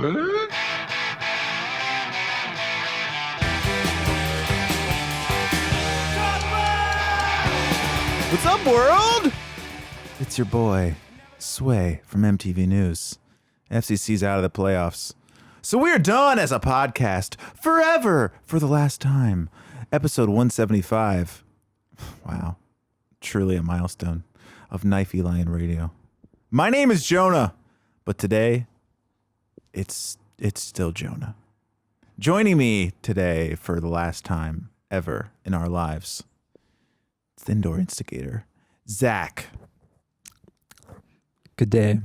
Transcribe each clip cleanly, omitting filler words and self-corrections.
What's up, world? It's your boy, Sway from MTV News. FCC's out of the playoffs. So we're done as a podcast forever for the last time. Episode 175. Wow. Truly a milestone of Knifey Lion Radio. My name is Jonah, but today it's still Jonah. Joining me today for the last time ever in our lives, it's the indoor instigator, Zach. Good day.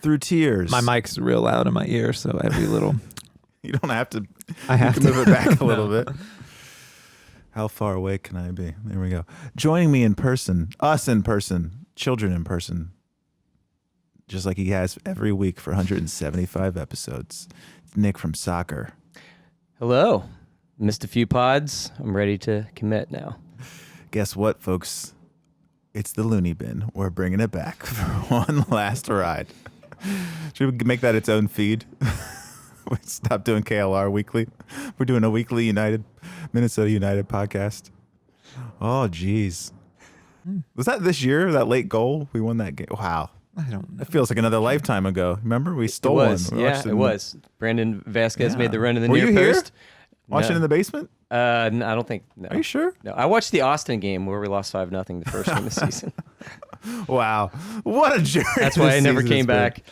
Through tears. My mic's real loud in my ear, so every little... You don't have to. I have to to move it back a little bit. How far away can I be? There we go. Joining me in person, us in person, children in person, just like he has every week for 175 episodes. It's Nick from soccer. Hello. Missed a few pods. I'm ready to commit now. Guess what, folks? It's the Looney Bin. We're bringing it back for one last ride. Should we make that its own feed? We stop doing KLR weekly. We're doing a weekly Minnesota United podcast. Oh, geez. Was that this year, that late goal? We won that game. Wow. I don't know. It feels like another lifetime ago. Remember? We stole It was. one. Yeah, it was. Brandon Vasquez made the run in the Were near you here? post. Watching in the basement? No, I don't think. No. Are you sure? No, I watched the Austin game where we lost 5-0 the first game of the season. Wow. What a journey. That's why I never came back.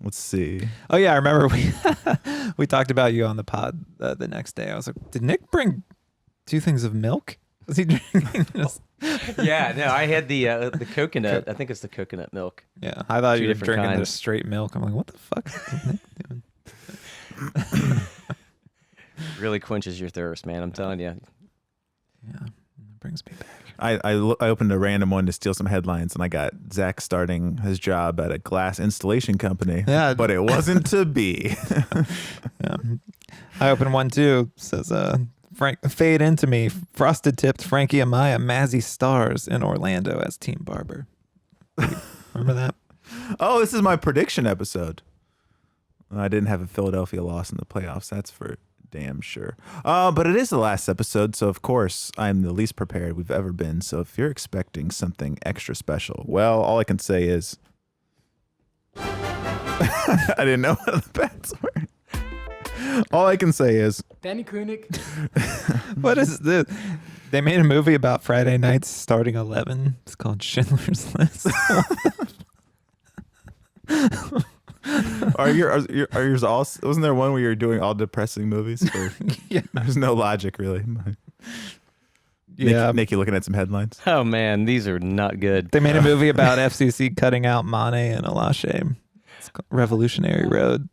Let's see. Oh, yeah, I remember we talked about you on the pod the next day. I was like, did Nick bring 2 things of milk? Was he drinking this? Yeah, no, I had the coconut. I think it's the coconut milk. Yeah, I thought 2 you were different drinking kinds. the straight milk. I'm like, what the fuck is Nick doing? Really quenches your thirst, man. I'm telling you. Yeah, it brings me back. I opened a random one to steal some headlines, and I got Zach starting his job at a glass installation company. Yeah. But it wasn't to be. Yeah. I opened one too. It says, fade into me. Frosted tipped Frankie Amaya Mazzy stars in Orlando as team barber. Remember that? Oh, this is my prediction episode. I didn't have a Philadelphia loss in the playoffs. That's for damn sure. But it is the last episode, so of course I'm the least prepared we've ever been. So if you're expecting something extra special, well, all I can say is I didn't know what the bets were. All I can say is Danny Koenig. What is this? They made a movie about Friday nights starting 11. It's called Schindler's List. Are yours all? Wasn't there one where you're doing all depressing movies? Yeah. There's no logic really. Yeah. Nick, you looking at some headlines? Oh man, these are not good. They made a movie about FCC cutting out Mane and Alashe. It's called Revolutionary Road.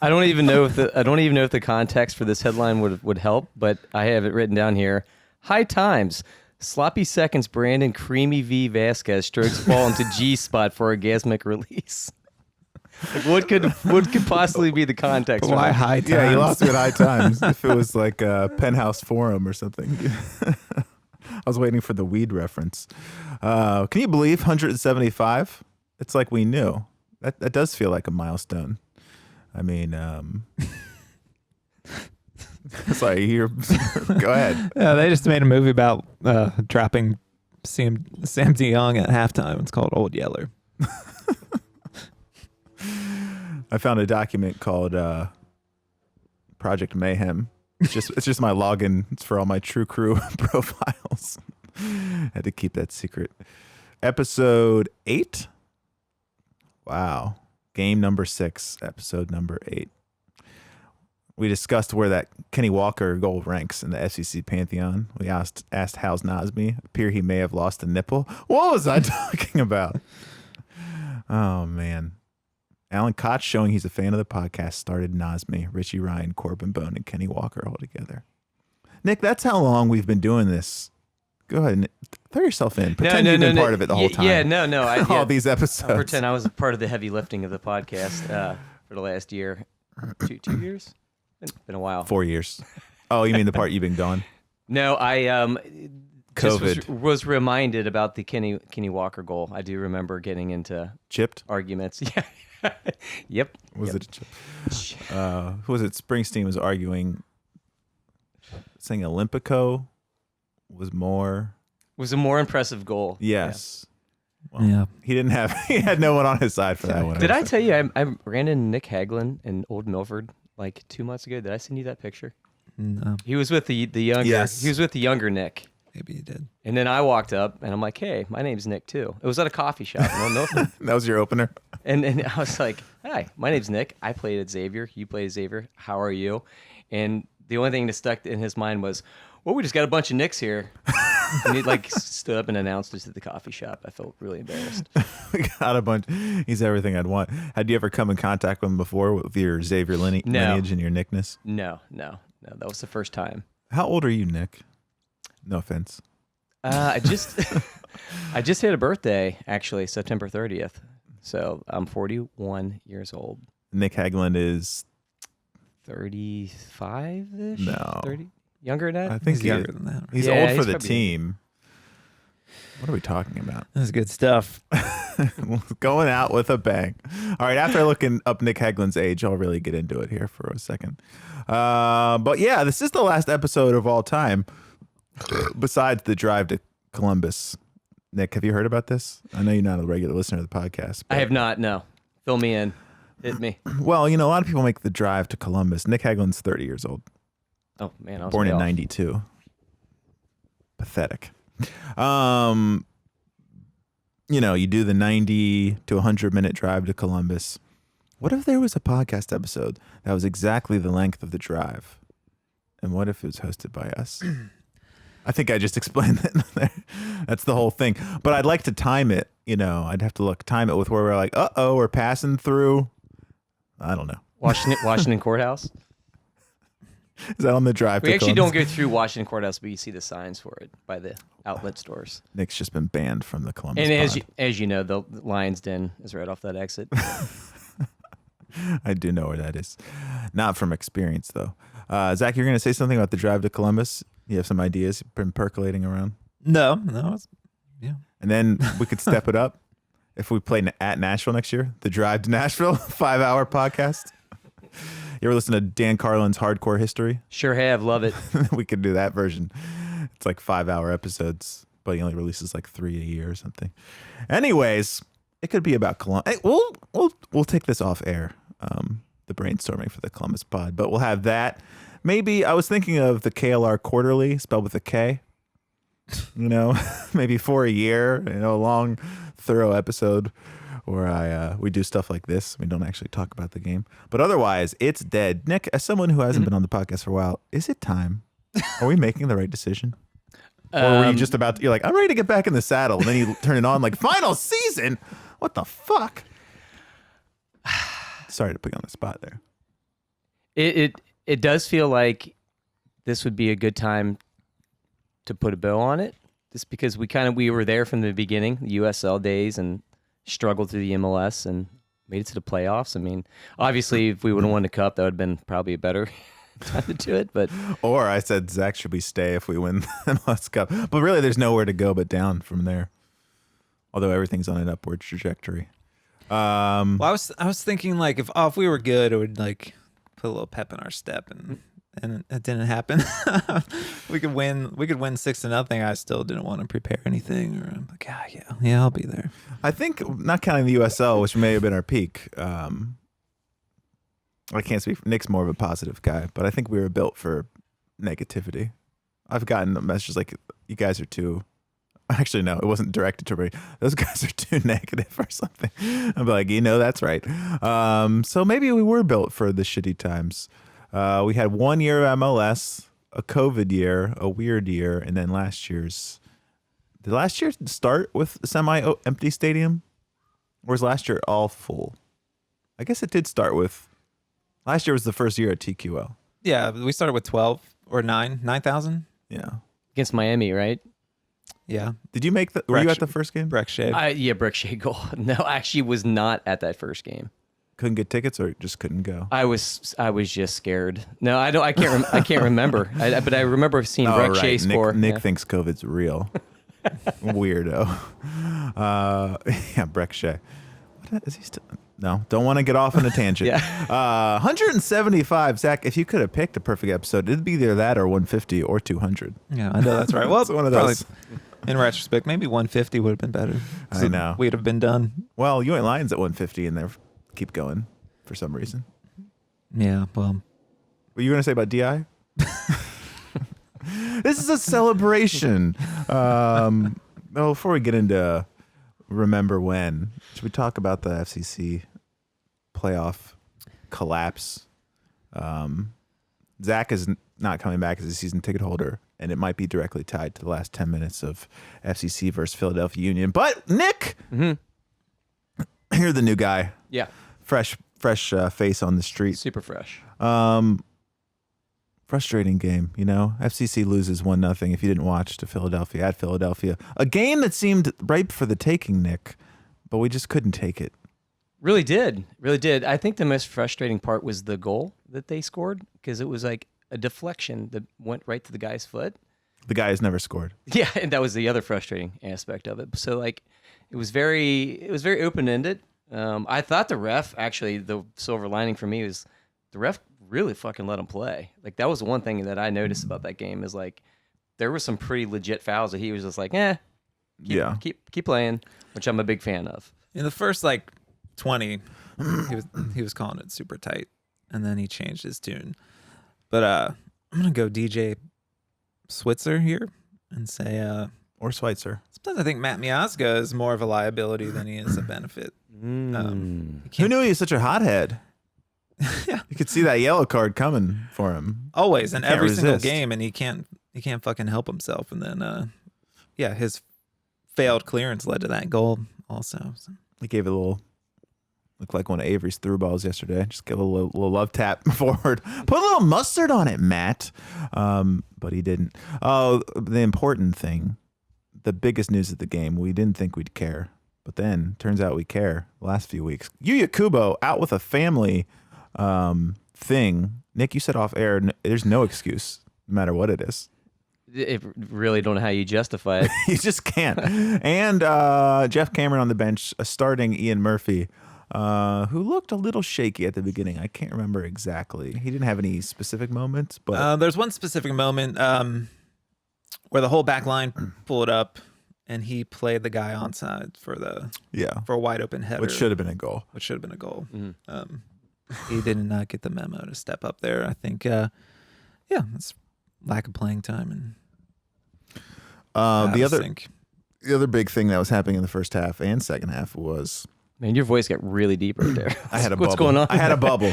I don't even know if the context for this headline would help, but I have it written down here. High Times. Sloppy seconds. Brandon Creamy V Vasquez strokes ball into G spot for orgasmic release. Like, what could possibly be the context? Why High Times? Yeah, you lost me at High Times. If it was like a Penthouse Forum or something. I was waiting for the weed reference. Can you believe 175? It's like we knew. That does feel like a milestone. I mean, sorry, go ahead. Yeah, they just made a movie about dropping Sam DeYoung at halftime. It's called Old Yeller. I found a document called Project Mayhem. It's just my login. It's for all my True Crew profiles. Had to keep that secret. Episode 8. Wow. Game number 6. Episode number 8. We discussed where that Kenny Walker goal ranks in the FCC pantheon. We asked how's Nazmi. Appear he may have lost a nipple. What was I talking about? Oh man. Alan Koch showing he's a fan of the podcast started Nazmi, Richie Ryan, Corbin Bone, and Kenny Walker all together. Nick, that's how long we've been doing this. Go ahead and throw yourself in. Pretend you've been part of it the whole time. Yeah, no. All these episodes. I pretend I was a part of the heavy lifting of the podcast for the last year. 2 years? Been a while. 4 years. Oh, you mean the part you've been gone? No, just COVID. was reminded about the Kenny Walker goal. I do remember getting into Chipped? arguments. Yeah. Yep. Was it a chip? Who was it? Springsteen was arguing, saying Olympico was more. Was a more impressive goal. Yes. Yeah. Well, He didn't have. He had no one on his side for that one. Did I tell you I ran into Nick Haglund in Old Milford like 2 months ago? Did I send you that picture? no, He was with the younger. Yes. He was with the younger Nick. maybe you did. And then I walked up and I'm like, "Hey, my name's Nick too." It was at a coffee shop in Old Milford. That was your opener. And I was like, "Hi, my name's Nick. I played at Xavier. You played at Xavier. How are you?" And the only thing that stuck in his mind was, "Well, we just got a bunch of Nicks here." And he like stood up and announced us at the coffee shop. I felt really embarrassed. We got a bunch. He's everything I'd want. Had you ever come in contact with him before with your Xavier lineage and your Nickness? No. That was the first time. How old are you, Nick? No offense. I just I just had a birthday, actually, September 30th. So I'm 41 years old. Nick Haglund is 35-ish? No. 30? Younger than I that? think He's younger than that. Right? he's Yeah, old for he's the probably- team. What are we talking about? That's good stuff. Going out with a bang. All right, after looking up Nick Haglund's age, I'll really get into it here for a second. But yeah, this is the last episode of all time, besides the drive to Columbus. Nick, have you heard about this? I know you're not a regular listener to the podcast. I but- have not, no. Fill me in. Hit me. Well, you know, a lot of people make the drive to Columbus. Nick Haglund's 30 years old, Oh, man. I was born way in off. 92. Pathetic. You know, you do the 90 to 100-minute drive to Columbus. What if there was a podcast episode that was exactly the length of the drive? And what if it was hosted by us? I think I just explained that there. That's the whole thing. But I'd like to time it. You know, I'd have to time it with where we're like, we're passing through. I don't know. Washington Courthouse. Is that on the drive? We to actually don't Columbus? go through Washington Courthouse, but you see the signs for it by the outlet stores. Nick's just been banned from the Columbus. And pod. as you know, the Lion's Den is right off that exit. I do know where that is. Not from experience, though. Zach, you're going to say something about the drive to Columbus? You have some ideas been percolating around? No. Yeah. And then we could step it up if we play at Nashville next year. The drive to Nashville, 5-hour podcast. You ever listen to Dan Carlin's Hardcore History? Sure have. Love it. We could do that version. It's like 5-hour episodes, but he only releases like 3 a year or something. Anyways, it could be about Columbus. Hey, we'll take this off air, the brainstorming for the Columbus pod, but we'll have that. Maybe I was thinking of the KLR Quarterly, spelled with a K. You know, maybe for a year, a long, thorough episode where we do stuff like this. We don't actually talk about the game, but otherwise, it's dead. Nick, as someone who hasn't been on the podcast for a while, is it time? Are we making the right decision? Or were you just about to, you're like, I'm ready to get back in the saddle, and then you turn it on like, final season? What the fuck? Sorry to put you on the spot there. It does feel like this would be a good time to put a bow on it, just because we were there from the beginning, the USL days, and struggled through the MLS and made it to the playoffs. I mean, obviously, if we would have won the cup, that would have been probably a better time to do it. But Or I said, Zach, should we stay if we win the MLS Cup? But really, there's nowhere to go but down from there. Although everything's on an upward trajectory. Well, I was thinking like if we were good, it would like put a little pep in our step, and it didn't happen. we could win 6-0. I still didn't want to prepare anything, or I'm like, yeah, I'll be there. I think, not counting the USL, which may have been our peak. I can't speak. Nick's more of a positive guy, but I think we were built for negativity. I've gotten messages like, "You guys are too." Actually, no, it wasn't directed to me. Those guys are too negative or something. I'm like, that's right. So maybe we were built for the shitty times. We had 1 year of MLS, a COVID year, a weird year, and then did last year start with a semi-empty stadium? Or was last year all full? I guess it did start with, last year was the first year at TQL. Yeah, we started with 12 or 9,000. Yeah. against Miami, right? Yeah. Did you were you at the first game? Breck Shade. Yeah, Brick Shea goal. No, I actually was not at that first game. couldn't get tickets or just couldn't go? I was just scared. No, I don't. I can't remember. But I remember seeing Breck Shea score. Nick thinks COVID's real. Weirdo. Yeah, Breck Shea. What is he still? No, don't want to get off on a tangent. Yeah. 175, Zach. If you could have picked a perfect episode, it'd be either that or 150 or 200. Yeah, I know that's right. Well, It's one of those. In retrospect, maybe 150 would have been better. I know. We'd have been done. Well, you ain't Lions at 150, and they keep going for some reason. Yeah, well. What you going to say about DI? This is a celebration. Before we get into remember when, should we talk about the FCC playoff collapse? Zach is not coming back as a season ticket holder, and it might be directly tied to the last 10 minutes of FCC versus Philadelphia Union. But Nick, you're the new guy. Yeah. Fresh face on the street. Super fresh. Frustrating game, you know. FCC loses 1-0 if you didn't watch to Philadelphia at Philadelphia. A game that seemed ripe for the taking, Nick, but we just couldn't take it. Really did. I think the most frustrating part was the goal that they scored because it was like a deflection that went right to the guy's foot. The guy has never scored. Yeah, and that was the other frustrating aspect of it. So like, it was very open ended. I thought the ref actually, the silver lining for me was the ref really fucking let him play. Like that was one thing that I noticed about that game is like there were some pretty legit fouls that he was just like, keep playing, which I'm a big fan of. In the first 20, he was calling it super tight, and then he changed his tune. But I'm gonna go DJ Switzer here and say Or Schweitzer. sometimes I think Matt Miazga is more of a liability than he is a benefit. Who knew he was such a hothead? Yeah, You could see that yellow card coming for him. always in Can't every single resist. game, and he can't fucking help himself. And then his failed clearance led to that goal also. So. He gave it a little, looked like one of Avery's through balls yesterday. Just give a little love tap forward. Put a little mustard on it, Matt. But he didn't. Oh, the important thing, the biggest news of the game, we didn't think we'd care. But then, turns out we care the last few weeks. Yuya Kubo out with a family thing. Nick, you said off air, there's no excuse, no matter what it is. I really don't know how you justify it. You just can't. And Jeff Cameron on the bench, starting Ian Murphy, who looked a little shaky at the beginning. I can't remember exactly. He didn't have any specific moments, but There's one specific moment where the whole back line pulled up, and he played the guy onside for a wide open header, which should have been a goal. He did not get the memo to step up there. I think, it's lack of playing time and The other big thing that was happening in the first half and second half was Man, your voice got really deep right there. I had a What's bubble. going on? I had a bubble.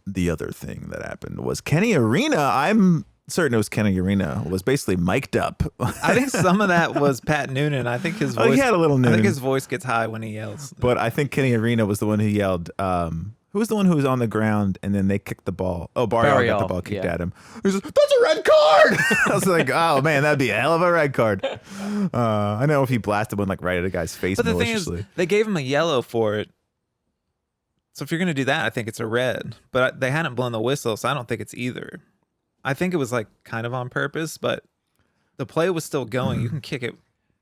The other thing that happened was Kenny Arena. I'm certain it was Kenny Arena. Was basically mic'd up. I think some of that was Pat Noonan. I think his voice. He had a little I Noonan. think his voice gets high when he yells. But I think Kenny Arena was the one who yelled. Who was the one who was on the ground and then they kicked the ball? Oh, Barrial got the ball kicked at him. He was like, "That's a red card." I was like, "Oh man, that'd be a hell of a red card." I know if he blasted one right at a guy's face But the thing maliciously. is, they gave him a yellow for it. So if you're going to do that, I think it's a red. But they hadn't blown the whistle, so I don't think it's either. I think it was kind of on purpose, but the play was still going. You can kick it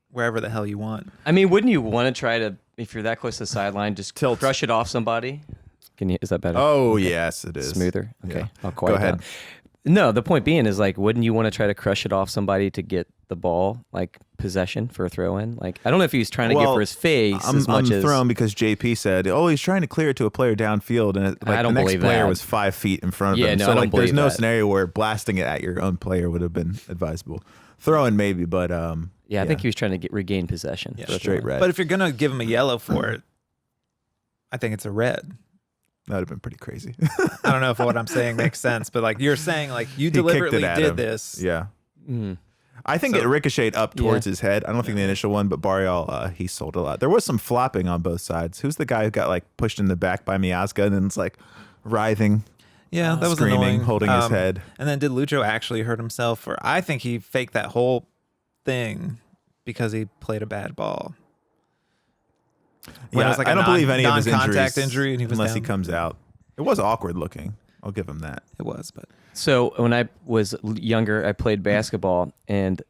wherever the hell you want. I mean, wouldn't you want to try to, if you're that close to the sideline, just Tilt. crush it off somebody? Is that better? Oh yes, it is Smoother. Okay, Yeah. I'll quiet Go ahead. down. No, the point being is wouldn't you want to try to crush it off somebody to get the ball, possession for a throw in? I don't know if he was trying to get for his face I'm as much as thrown because JP said, "Oh, he's trying to clear it to a player downfield," and I don't the next believe player that. was 5 feet in front of Yeah, him. no, So I don't there's believe no that. scenario where blasting it at your own player would have been advisable. Throwing maybe, but I think he was trying to regain possession. Yeah, for a straight throw-in. red. But if you're going to give him a yellow for it, I think it's a red. That would have been pretty crazy. I don't know if what I'm saying makes sense, but you're saying you He kicked deliberately it at did him. this. Yeah. Mhm. I think So- it ricocheted up towards his head. I don't think the initial one, but Barrial, he sold a lot. There was some flopping on both sides. Who's the guy who got pushed in the back by Miazga and then it's writhing, Yeah, that was screaming, annoying. holding his head? And then did Lucho actually hurt himself? Or I think he faked that whole thing because he played a bad ball. When it Yeah, was like I a don't believe any of his non-contact injuries injury, and he was unless he down. comes out. It was awkward looking. I'll give him that. It was, but So when I was younger, I played basketball, and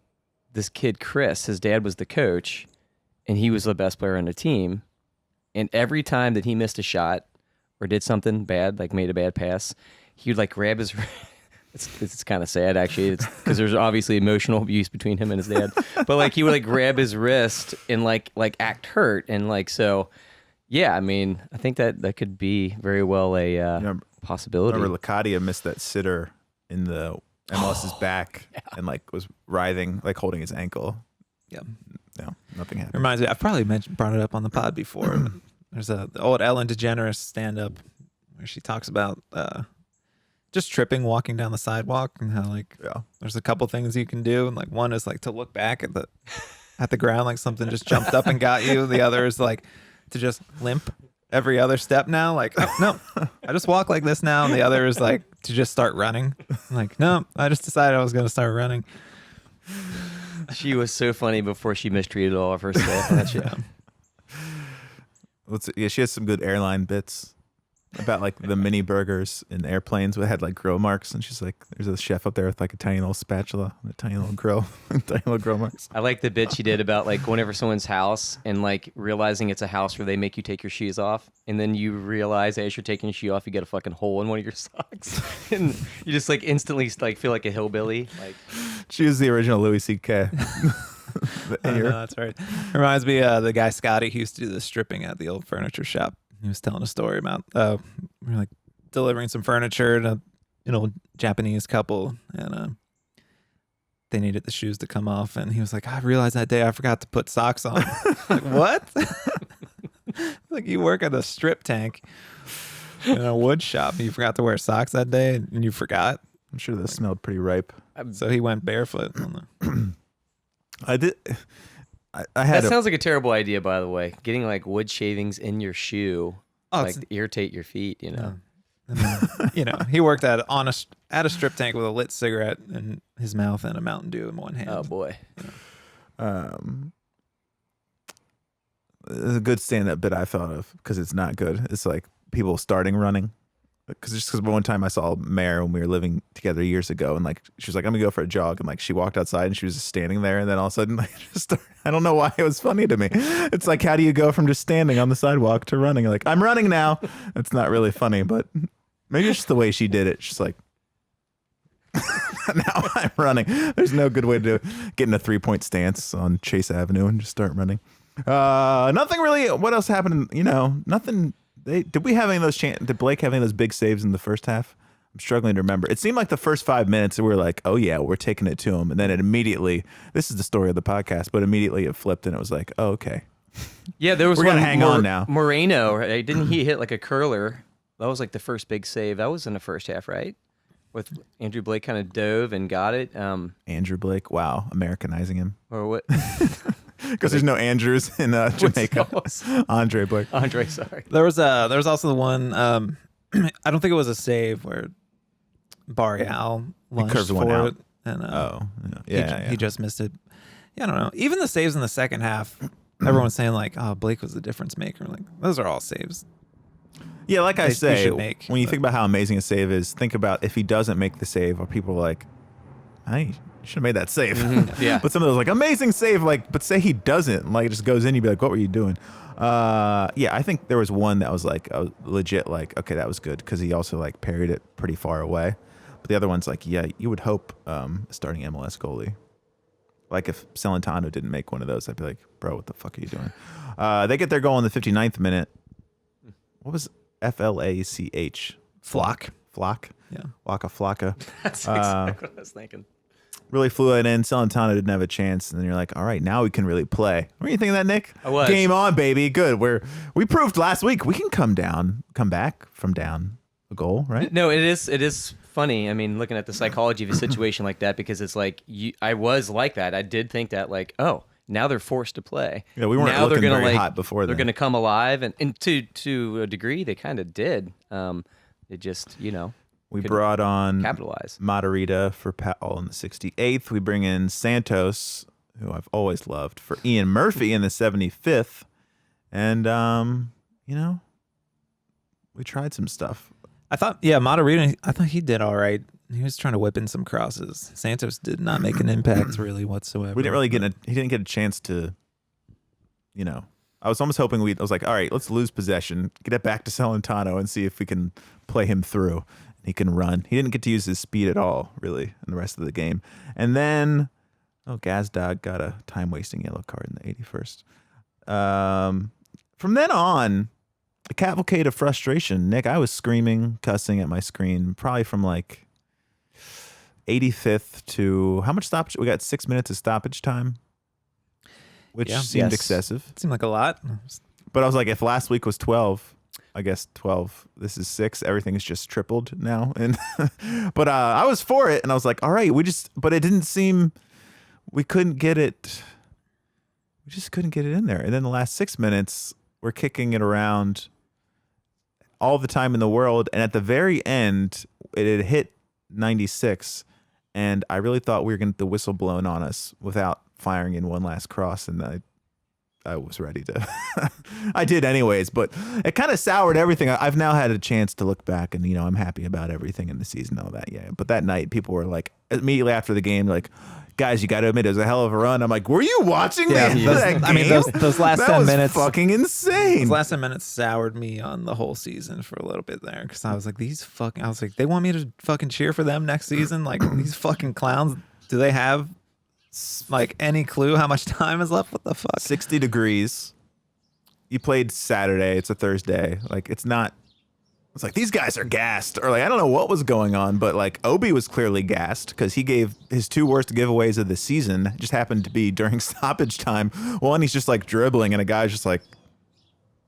this kid Chris, his dad was the coach, and he was the best player on the team. And every time that he missed a shot or did something bad, like made a bad pass, he would like grab his. It's kind of sad actually. It's because there's obviously emotional abuse between him and his dad. But like he would like grab his wrist and like act hurt, and like so. Yeah, I mean, I think that could be very well a possibility. Remember, Lacadia missed that sitter in the MLS's back and like was writhing, like holding his ankle. yeah. No, nothing happened. Reminds me, I've probably brought it up on the pod before. But there's the old Ellen DeGeneres stand-up where she talks about just tripping, walking down the sidewalk, and how like there's a couple things you can do, and like one is like to look back at the ground like something just jumped up and got you. The other is like to just limp every other step now. Like, oh, no, I just walk like this now. And the other is like to just start running. I'm like, no, I just decided I was going to start running. She was so funny before she mistreated all of her staff on that show. Yeah, she has some good airline bits about like the mini burgers in airplanes that had like grill marks, and she's like, "There's a chef up there with like a tiny little spatula, and a tiny little grill, tiny little grill marks." I like the bit she did about like going over someone's house and like realizing it's a house where they make you take your shoes off, and then you realize as you're taking your shoe off, you get a fucking hole in one of your socks, and you just like instantly like feel like a hillbilly. Like she was the original Louis C.K. That's right. Reminds me of the guy Scotty who used to do the stripping at the old furniture shop. He was telling a story about we were like delivering some furniture to an old Japanese couple, and they needed the shoes to come off, and he was like, I realized that day I forgot to put socks on. Like, what? Like, you work at a strip tank in a wood shop and you forgot to wear socks that day, and you forgot. I'm sure this smelled pretty ripe. So he went barefoot on the I did. I had that sounds like a terrible idea, by the way. Getting like wood shavings in your shoe, like irritate your feet. You know. You know, he worked at a strip tank with a lit cigarette in his mouth and a Mountain Dew in one hand. Oh boy. It's a good stand-up bit I thought of because it's not good. It's like people starting running. Because one time I saw Mare when we were living together years ago, and like she was like, "I'm gonna go for a jog," and like she walked outside and she was just standing there, and then all of a sudden like I don't know why it was funny to me. It's like, how do you go from just standing on the sidewalk to running? Like, I'm running now. It's not really funny, but maybe it's just the way she did it. She's like, now I'm running. There's no good way to get in a 3-point stance on Chase Avenue and just start running. Nothing really. What else happened? You know, nothing. Did we have any of those? Did Blake have any of those big saves in the first half? I'm struggling to remember. It seemed like the first 5 minutes we were like, "Oh yeah, we're taking it to him," and then it immediately. This is the story of the podcast, but immediately it flipped, and it was like, "Oh, okay." Yeah, there was We're gonna hang on now. Moreno, right? Didn't he hit like a curler? That was like the first big save. That was in the first half, right? With Andrew Blake kind of dove and got it. Andrew Blake, wow, Americanizing him. Or what? Because there's no Andrews in Jamaica. Andre Blake. Andre, sorry. There was also the one. I don't think it was a save where Barreal lunged curved one for out. it, and Yeah. he just missed it. Yeah, I don't know. Even the saves in the second half, everyone was saying like, "Oh, Blake was the difference maker." Like, those are all saves. Yeah, like I They say, should make, when you but- think about how amazing a save is, think about if he doesn't make the save, or people are like, "Hey, you should have made that save." Yeah. But some of those like amazing save, like, but say he doesn't, like, it just goes in, you'd be like, "What were you doing?" Yeah, I think there was one that was like legit, like, okay, that was good because he also like parried it pretty far away. But the other one's like, yeah, you would hope starting MLS goalie. Like if Celentano didn't make one of those, I'd be like, bro, what the fuck are you doing? They get their goal in the 59th minute. What was FLACH? Flock. Flock? Yeah. Waka Flocka. That's exactly what I was thinking. Really flew it in. Celentano didn't have a chance, and then you're like, all right, now we can really play. What do you think of that, Nick? I was. Game on, baby. Good. We proved last week we can come back from down a goal, right? No, it is funny. I mean, looking at the psychology of a situation like that, because it's like I was like that. I did think that like, oh, now they're forced to play. Yeah, we weren't now looking they're gonna, very like, hot before they're then. going to come alive, and to a degree they kind of did. It just We could brought on capitalize. Matarita for Powell in the 68th. We bring in Santos, who I've always loved, for Ian Murphy in the 75th. And we tried some stuff. I thought, Moderino, I thought he did all right. He was trying to whip in some crosses. Santos did not make an impact really whatsoever. We didn't really he didn't get a chance to, I was almost hoping I was like, all right, let's lose possession, get it back to Celentano and see if we can play him through. He can run. He didn't get to use his speed at all, really, in the rest of the game. And then, Gazdag got a time-wasting yellow card in the 81st. From then on, a cavalcade of frustration. Nick, I was screaming, cussing at my screen, probably from like 85th to how much stoppage? We got 6 minutes of stoppage time, which seemed excessive. It seemed like a lot. But I was like, if last week was 12, I guess 12. This is 6. Everything is just tripled now. And but I was for it, and I was like, all right, but it didn't seem we couldn't get it. We just couldn't get it in there. And then the last 6 minutes, we're kicking it around all the time in the world. And at the very end, it had hit 96. And I really thought we were going to get the whistle blown on us without firing in one last cross. And I was ready to. I did anyways, but it kind of soured everything. I've now had a chance to look back and, I'm happy about everything in the season, all that. Yeah. But that night, people were like, immediately after the game, like, guys, you got to admit, it was a hell of a run. I'm like, were you watching that game? I mean, those last 10 minutes. Fucking insane. Those last 10 minutes soured me on the whole season for a little bit there. Because I was like, they want me to fucking cheer for them next season? Like, these fucking clowns, do they have like any clue how much time is left? What the fuck? 60 degrees. You played Saturday. It's a Thursday. Like, it's like these guys are gassed, or like I don't know what was going on, but like Obi was clearly gassed because he gave his 2 worst giveaways of the season. Just happened to be during stoppage time. One, he's just like dribbling, and a guy's just like,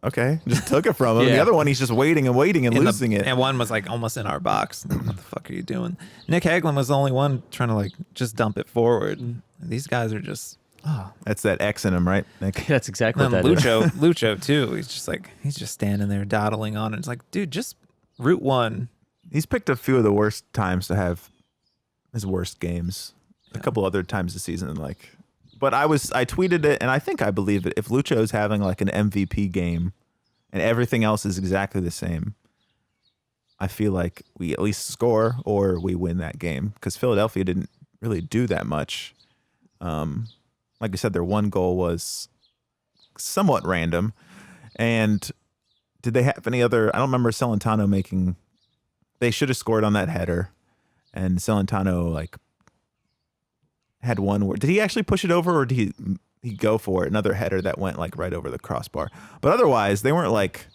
okay, just took it from him. Yeah. The other one, he's just waiting and losing it. And one was like almost in our box. What the fuck are you doing? Nick Hagelin was the only one trying to like just dump it forward. These guys are just. Oh. That's that X in him, right, Nick? That's exactly what that Lucho too. He's just standing there dawdling on it. It's like, dude, just route one. He's picked a few of the worst times to have his worst games. A couple other times this season, but I tweeted it, and I think I believe it. If Lucho's having like an MVP game, and everything else is exactly the same, I feel like we at least score or we win that game because Philadelphia didn't really do that much. Like I said, their one goal was somewhat random. And did they have any other? I don't remember Celentano making. They should have scored on that header, and Celentano had one where did he actually push it over, or did he go for it? Another header that went right over the crossbar. But otherwise, they weren't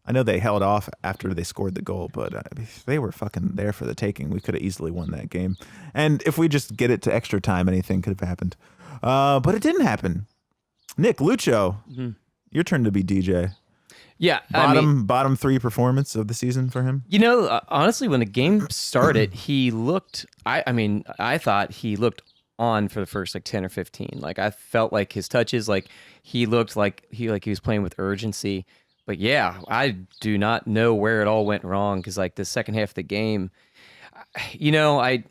I know they held off after they scored the goal, but they were fucking there for the taking. We could have easily won that game, and if we just get it to extra time, anything could have happened. But it didn't happen. Nick, Lucho, your turn to be DJ. Yeah. Bottom 3 performance of the season for him. Honestly, when the game started, he looked, I thought he looked on for the first 10 or 15. I felt like his touches, he looked like he was playing with urgency. But yeah, I do not know where it all went wrong because the second half of the game, I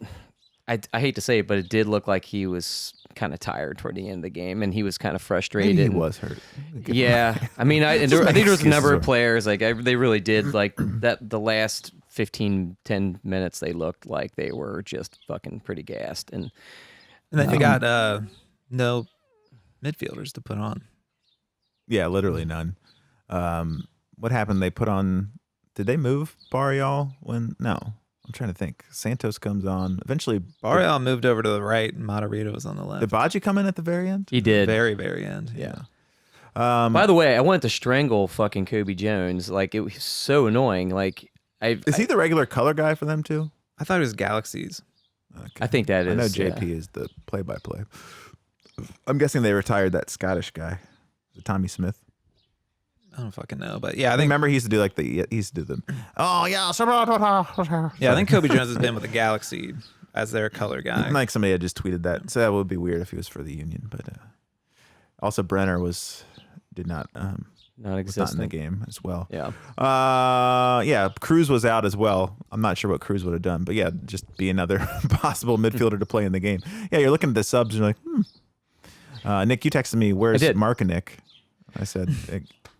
hate to say it, but it did look like he was kind of tired toward the end of the game, and he was kind of frustrated. Maybe he was hurt. Yeah, I think there was a number of players they really did that. The last 10 minutes, they looked like they were just fucking pretty gassed, and then they got no midfielders to put on. Yeah, literally none. What happened? They put on. Did they move Barrial when? No. I'm trying to think. Santos comes on. Eventually, Barrial moved over to the right, and Moderito was on the left. Did Baji come in at the very end? He did. Very, very end. Yeah. By the way, I wanted to strangle fucking Kobe Jones. It was so annoying. Is he the regular color guy for them too? I thought it was Galaxies. Okay. I think that is. I know JP is the play-by-play. I'm guessing they retired that Scottish guy, Tommy Smith. I don't fucking know, but yeah, I think. Remember, he used to do them. Oh yeah, yeah. I think Kobe Jones has been with the Galaxy as their color guy. Like somebody had just tweeted that, so that would be weird if he was for the Union. But also Brenner did not exist in the game as well. Yeah. Yeah. Cruz was out as well. I'm not sure what Cruz would have done, but yeah, just be another possible midfielder to play in the game. Yeah, you're looking at the subs and you're like, Nick, you texted me. Where's Markinick? I said,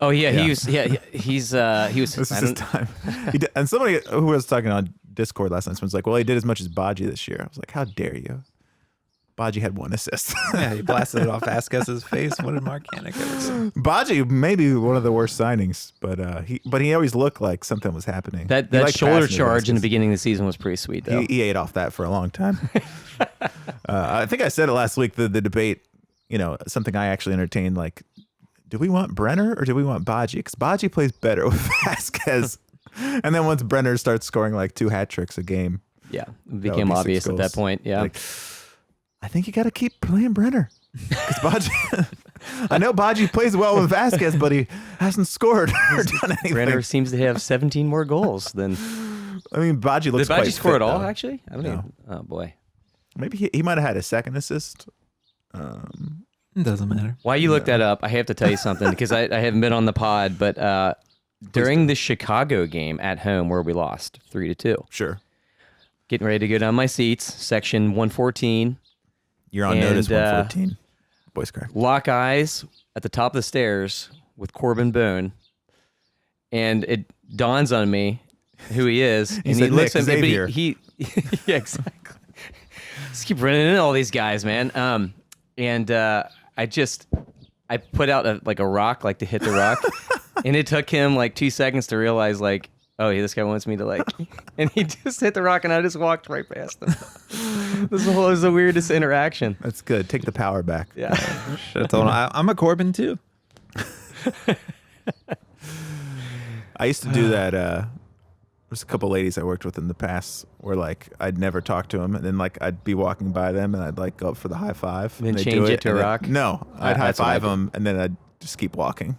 Oh yeah, Yeah. he was. Yeah, he was. this is his time. And somebody who was talking on Discord last night was like, well, he did as much as Baji this year. I was like, how dare you? Baji had 1 assist. Yeah, he blasted it off Vasquez's face. What did Marcanic ever do? Baji may be one of the worst signings, but he always looked like something was happening. That He liked shoulder passing to charge in the Vasquez. beginning of the season was pretty sweet though. He ate off that for a long time. I think I said it last week. The debate, something I actually entertained. Like, do we want Brenner or do we want Baji? Because Baji plays better with Vasquez. And then once Brenner starts scoring like 2 hat tricks a game, Yeah, it would became be 6 obvious at that goals. point. Yeah. Like, I think you got to keep playing Brenner. Because Baji, I know Baji plays well with Vasquez, but he hasn't scored or done anything. Brenner seems to have 17 more goals than. I mean, Baji looks Did Baji quite score fit, at all? though. Actually, I don't No. even. Oh boy. Maybe he might have had a 2nd assist. It doesn't matter. While you look that up, I have to tell you something because I haven't been on the pod, but during the Chicago game at home where we lost 3-2, Sure. getting ready to go down my seats, section 114, You're on And, notice, 114. Voice crack. lock eyes at the top of the stairs with Corbin Bone, and it dawns on me who he is, and he said, looks "Nick at me, Xavier." but he yeah, exactly. Just keep running into all these guys, man. And I put out a rock, like to hit the rock, and it took him like 2 seconds to realize, like, oh, yeah, this guy wants me to like, and he just hit the rock, and I just walked right past him. This was the weirdest interaction. That's good. Take the power back. Yeah. Should have told him I'm a Corbin too. I used to do that. There's a couple ladies I worked with in the past where like I'd never talk to them, and then like I'd be walking by them and I'd like go up for the high five. And then they'd change do it to a and then- rock? No, I'd high That's what I five did. them and then I'd just keep walking.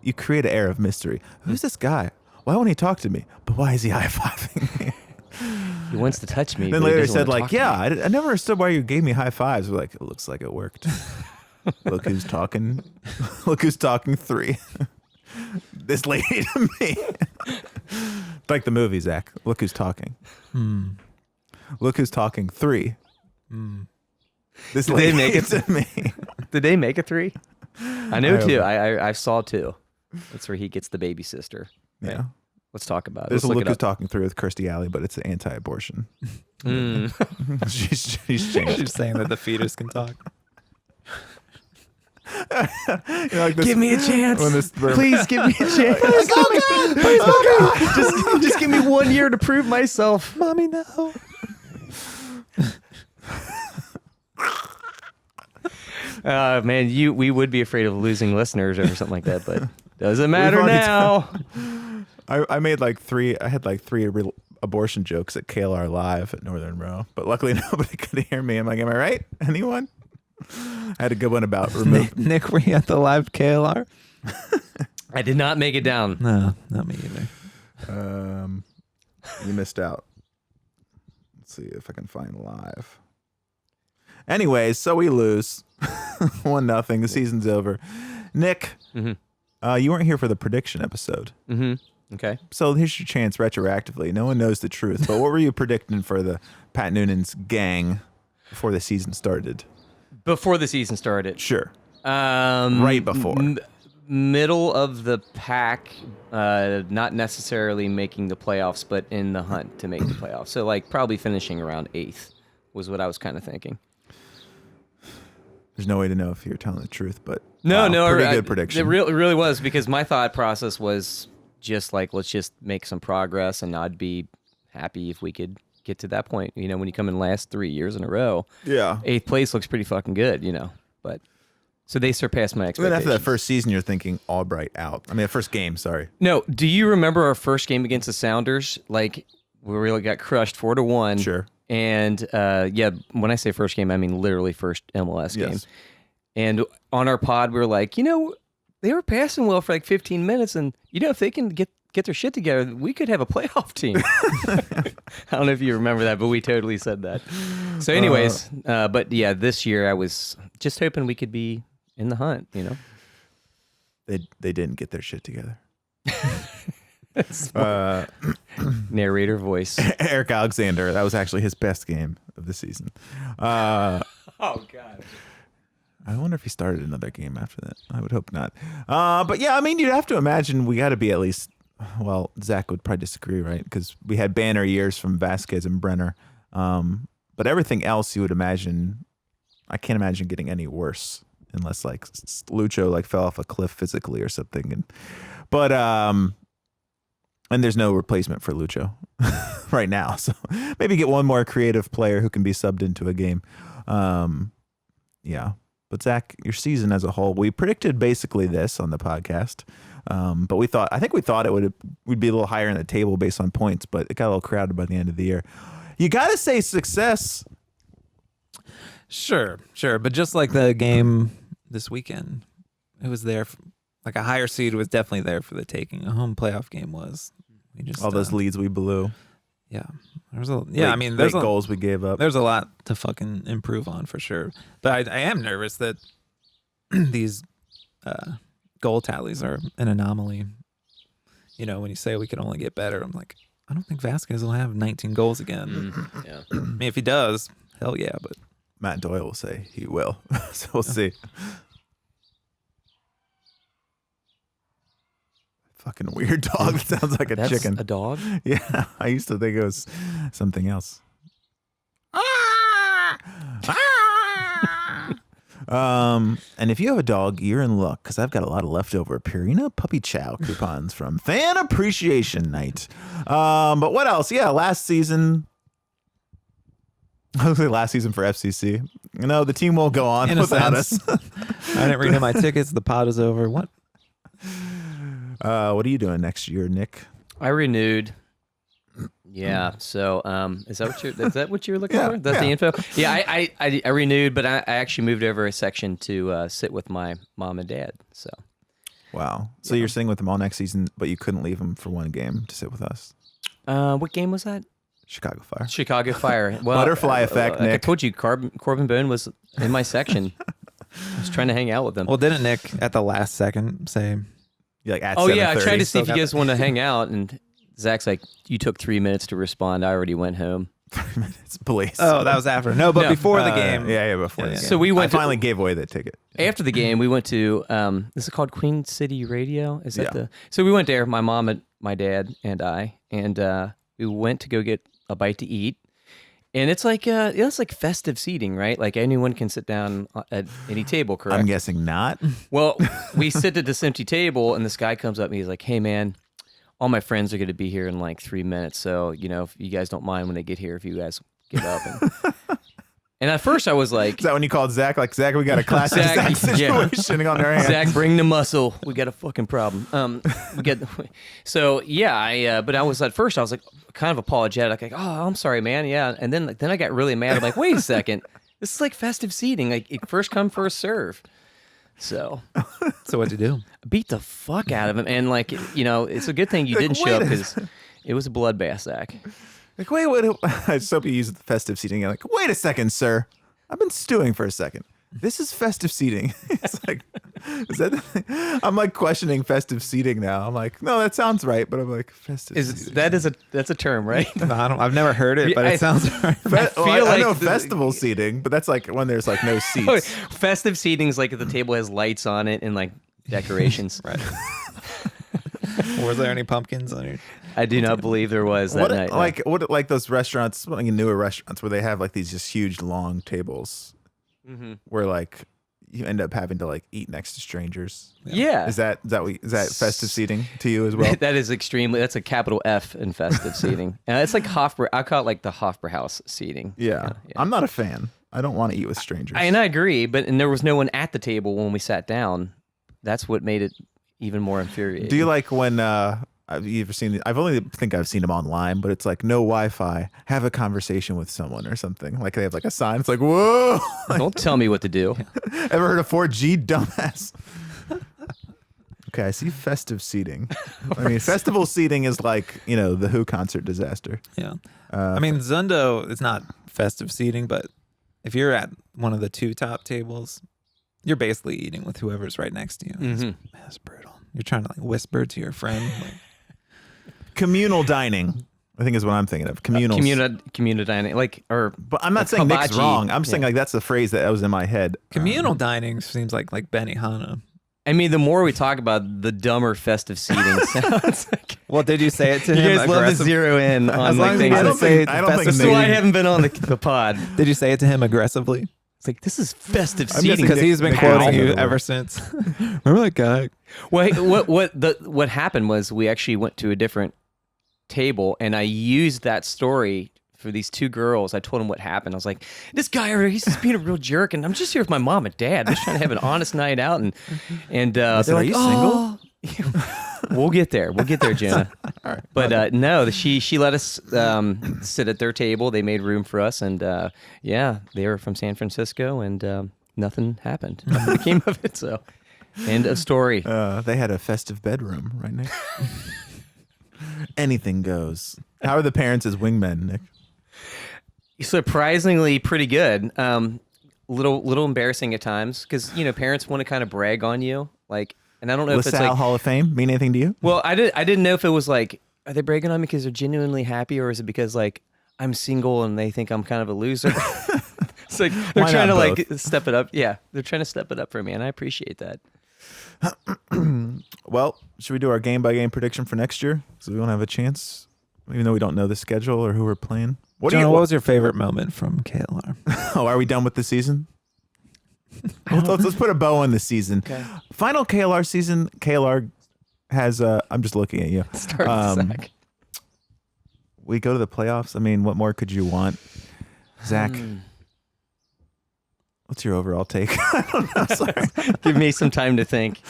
You create an air of mystery. Who's this guy? Why won't he talk to me? But why is he high fiving me? He wants to touch me. Then but he later he doesn't said wanna like, talk to yeah, me. I never understood why you gave me high fives. We're like, it looks like it worked. Look who's talking. Look who's talking 3. This lady to me. Like the movie, Zach. Look who's talking. Look who's talking 3. This Did lady they make it to me. Did they make a 3? I know I 2. hope I saw 2. That's where he gets the baby sister. Yeah. Let's talk about it. There's Let's a look Look it who's up. talking 3 with Kirstie Alley, but it's anti-abortion. Mm. she's changed. She's saying that the fetus can talk. Like this, Give me a chance. when this- Please give me a chance. Just give me 1 year to prove myself. Mommy, no. Man, we would be afraid of losing listeners or something like that, but doesn't matter already now. I made like 3. I had like 3 abortion jokes at KLR Live at Northern Row, but luckily nobody could hear me. I'm like, am I right? Anyone? I had a good one about remove. Nick, were you at the live KLR? I did not make it down. No, not me either. You missed out. Let's see if I can find live. Anyways, so we lose 1-0. The season's over. Nick, Mhm. You weren't here for the prediction episode. Mm-hmm. Okay. So here's your chance retroactively. No one knows the truth, but what were you predicting for the Pat Noonan's gang before the season started? Before the season started. Sure. Right before. Middle of the pack, not necessarily making the playoffs, but in the hunt to make the playoffs. So, like, probably finishing around 8th was what I was kind of thinking. There's no way to know if you're telling the truth, but No, pretty I- good prediction. It really was, because my thought process was just like, let's just make some progress, and I'd be happy if we could get to that point. You know, when you come in last 3 years in a row, Yeah. 8th place looks pretty fucking good, you know. But so they surpassed my Then expectations. after that first season, you're thinking Albright out. I mean, the first game, sorry. No, do you remember our first game against the Sounders? Like, we really got crushed 4-1. Sure. And yeah, when I say first game, I mean literally first MLS game. Yes. And on our pod, we were like, you know, they were passing well for like 15 minutes, and you know, if they can get their shit together, we could have a playoff team. I don't know if you remember that, but we totally said that. So, anyways, but yeah, this year I was just hoping we could be in the hunt. You know, They didn't get their shit together. narrator voice. Eric Alexander, that was actually his best game of the season. Oh God. I wonder if he started another game after that. I would hope not. But yeah, I mean, you'd have to imagine we got to be at least. Well, Zach would probably disagree, right? Because we had banner years from Vasquez and Brenner. But everything else, you would imagine. I can't imagine getting any worse unless like Lucho like fell off a cliff physically or something. But and there's no replacement for Lucho right now. So maybe get one more creative player who can be subbed into a game. Yeah. But Zach, your season as a whole, we predicted basically this on the podcast. But I think we thought we'd be a little higher in the table based on points, but it got a little crowded by the end of the year. You got to say success. Sure. But just like the game this weekend, it was there. Like a higher seed was definitely there for the taking. A home playoff game was. We just all those leads we blew. Yeah. There's there's goals we gave up. There's a lot to fucking improve on for sure. But I am nervous that these goal tallies are an anomaly. You know, when you say we can only get better, I'm like, I don't think Vasquez will have 19 goals again. Yeah. I mean, if he does, hell yeah. But Matt Doyle will say he will. So we'll see. Fucking weird dog. That sounds like That's chicken. a dog? Yeah, I used to think it was something else. And if you have a dog, you're in luck because I've got a lot of leftover Purina Puppy Chow coupons from Fan Appreciation Night. But what else? Yeah, last season. Hopefully last season for FCC. You know, the team won't go on without us. I didn't renew my tickets. The pod is over. What? What are you doing next year, Nick? I renewed. Yeah. So, is that what you were looking for? That's the info. Yeah. I renewed, but I actually moved over a section to sit with my mom and dad. So. Wow. So you're sitting with them all next season, but you couldn't leave them for one game to sit with us. What game was that? Chicago Fire. Chicago Fire. Well, Butterfly effect, Nick. I Nick. told you, Corbin Bone was in my section. I was trying to hang out with them. Well, didn't Nick at the last second say? You're like at oh yeah, I 7:30. tried to see if you guys want to hang out, and Zach's like, "You took 3 minutes to respond. I already went home." 3 minutes, please. Oh, that was after. No, but before the game. Yeah, before the game. So we went. I finally gave away that ticket. After the game, we went to. Is it called Queen City Radio? Is that Yeah. So we went there. My mom and my dad and I, and we went to go get a bite to eat. And it's like festive seating, right? Like anyone can sit down at any table, correct? I'm guessing not. Well, we sit at this empty table, and this guy comes up and he's like, "Hey, man, all my friends are going to be here in like 3 minutes. So, you know, if you guys don't mind when they get here, if you guys get up." And at first I was like... Is that when you called Zach? Like, Zach, we got a classic Zach situation on our hands. Zach, bring the muscle. We got a fucking problem. So, yeah, but I was at first, I was like kind of apologetic. Like, oh, I'm sorry, man. Yeah. And then I got really mad. I'm like, wait a second. This is like festive seating. Like, first come, first serve. So what'd you do? Beat the fuck out of him. And like, you know, it's a good thing you didn't show up because it was a bloodbath, Zach. Like, wait, I just hope you use the festive seating. You're like, wait a second, sir. I've been stewing for a second. This is festive seating. It's like, is that the thing? I'm like questioning festive seating now. I'm like, no, that sounds right. But I'm like, festive seating. That's a term, right? No, I've never heard it, but it sounds right. I know festival seating, but that's like when there's like no seats. Festive seating is like if the table has lights on it and like decorations. Right. Was there any pumpkins on your? I do not believe there was that night. Like those restaurants, like newer restaurants, where they have like these just huge long tables, where like you end up having to like eat next to strangers. Yeah. Is that festive seating to you as well? That is extremely. That's a capital F in festive seating, and it's like Hofbra. I call it like the Hofbrauhaus seating. Yeah. I'm not a fan. I don't want to eat with strangers. And I agree, and there was no one at the table when we sat down. That's what made it even more infuriating. Do you like when have you ever seen? I've only think I've seen them online, but it's like no Wi-Fi. Have a conversation with someone or something. Like they have like a sign. It's like whoa. Don't tell me what to do. Ever heard of 4G, dumbass? Okay, I see festive seating. I mean, festival seating is like, you know, the Who concert disaster. Yeah. I mean, Zundo is not festive seating, but if you're at one of the two top tables, you're basically eating with whoever's right next to you. That's brutal. You're trying to like whisper to your friend. Like, communal dining. I think is what I'm thinking of. Communal. Communal dining, But I'm not like saying Nick's hibachi. wrong. I'm saying Yeah. like that's the phrase that was in my head. Communal dining seems like Benihana. I mean, the more we talk about the dumber festive seating sounds. Like, Well, did you say it to you him? guys love to zero in on As long like as you things. I didn't don't say think- I don't think This is Nick- why I haven't been on the pod. Did you say it to him aggressively? It's like, this is festive I'm seating. guessing Because he's been Nick quoting Howell. you ever since. Remember that guy? Well, what happened was we actually went to a different table, and I used that story for these two girls. I told them what happened. I was like, this guy over here, he's just being a real jerk, and I'm just here with my mom and dad. I'm just trying to have an honest night out, and they're said, "Are like, you oh. We'll get there, Jenna. But no, she let us sit at their table. They made room for us, and they were from San Francisco, and nothing happened. Nothing came of it. So, end of story. They had a festive bedroom, right, Nick? Anything goes. How are the parents as wingmen, Nick? Surprisingly, pretty good. Little embarrassing at times because parents want to kind of brag on you, like, and I don't know if it's LaSalle like. Hall of Fame mean anything to you? Well, I didn't know if it was like, are they bragging on me because they're genuinely happy, or is it because like I'm single and they think I'm kind of a loser? It's like they're Why trying to not like step it up. Yeah, they're trying to step it up for me, and I appreciate that. Well, should we do our game by game prediction for next year? So we won't have a chance, even though we don't know the schedule or who we're playing. What Jonah, what was your favorite moment from KLR? Oh, are we done with the season? Let's put a bow on the season. Okay. Final KLR season. KLR has. I'm just looking at you. Start with Zach. We go to the playoffs. I mean, what more could you want, Zach? What's your overall take? I don't know. Sorry. Give me some time to think.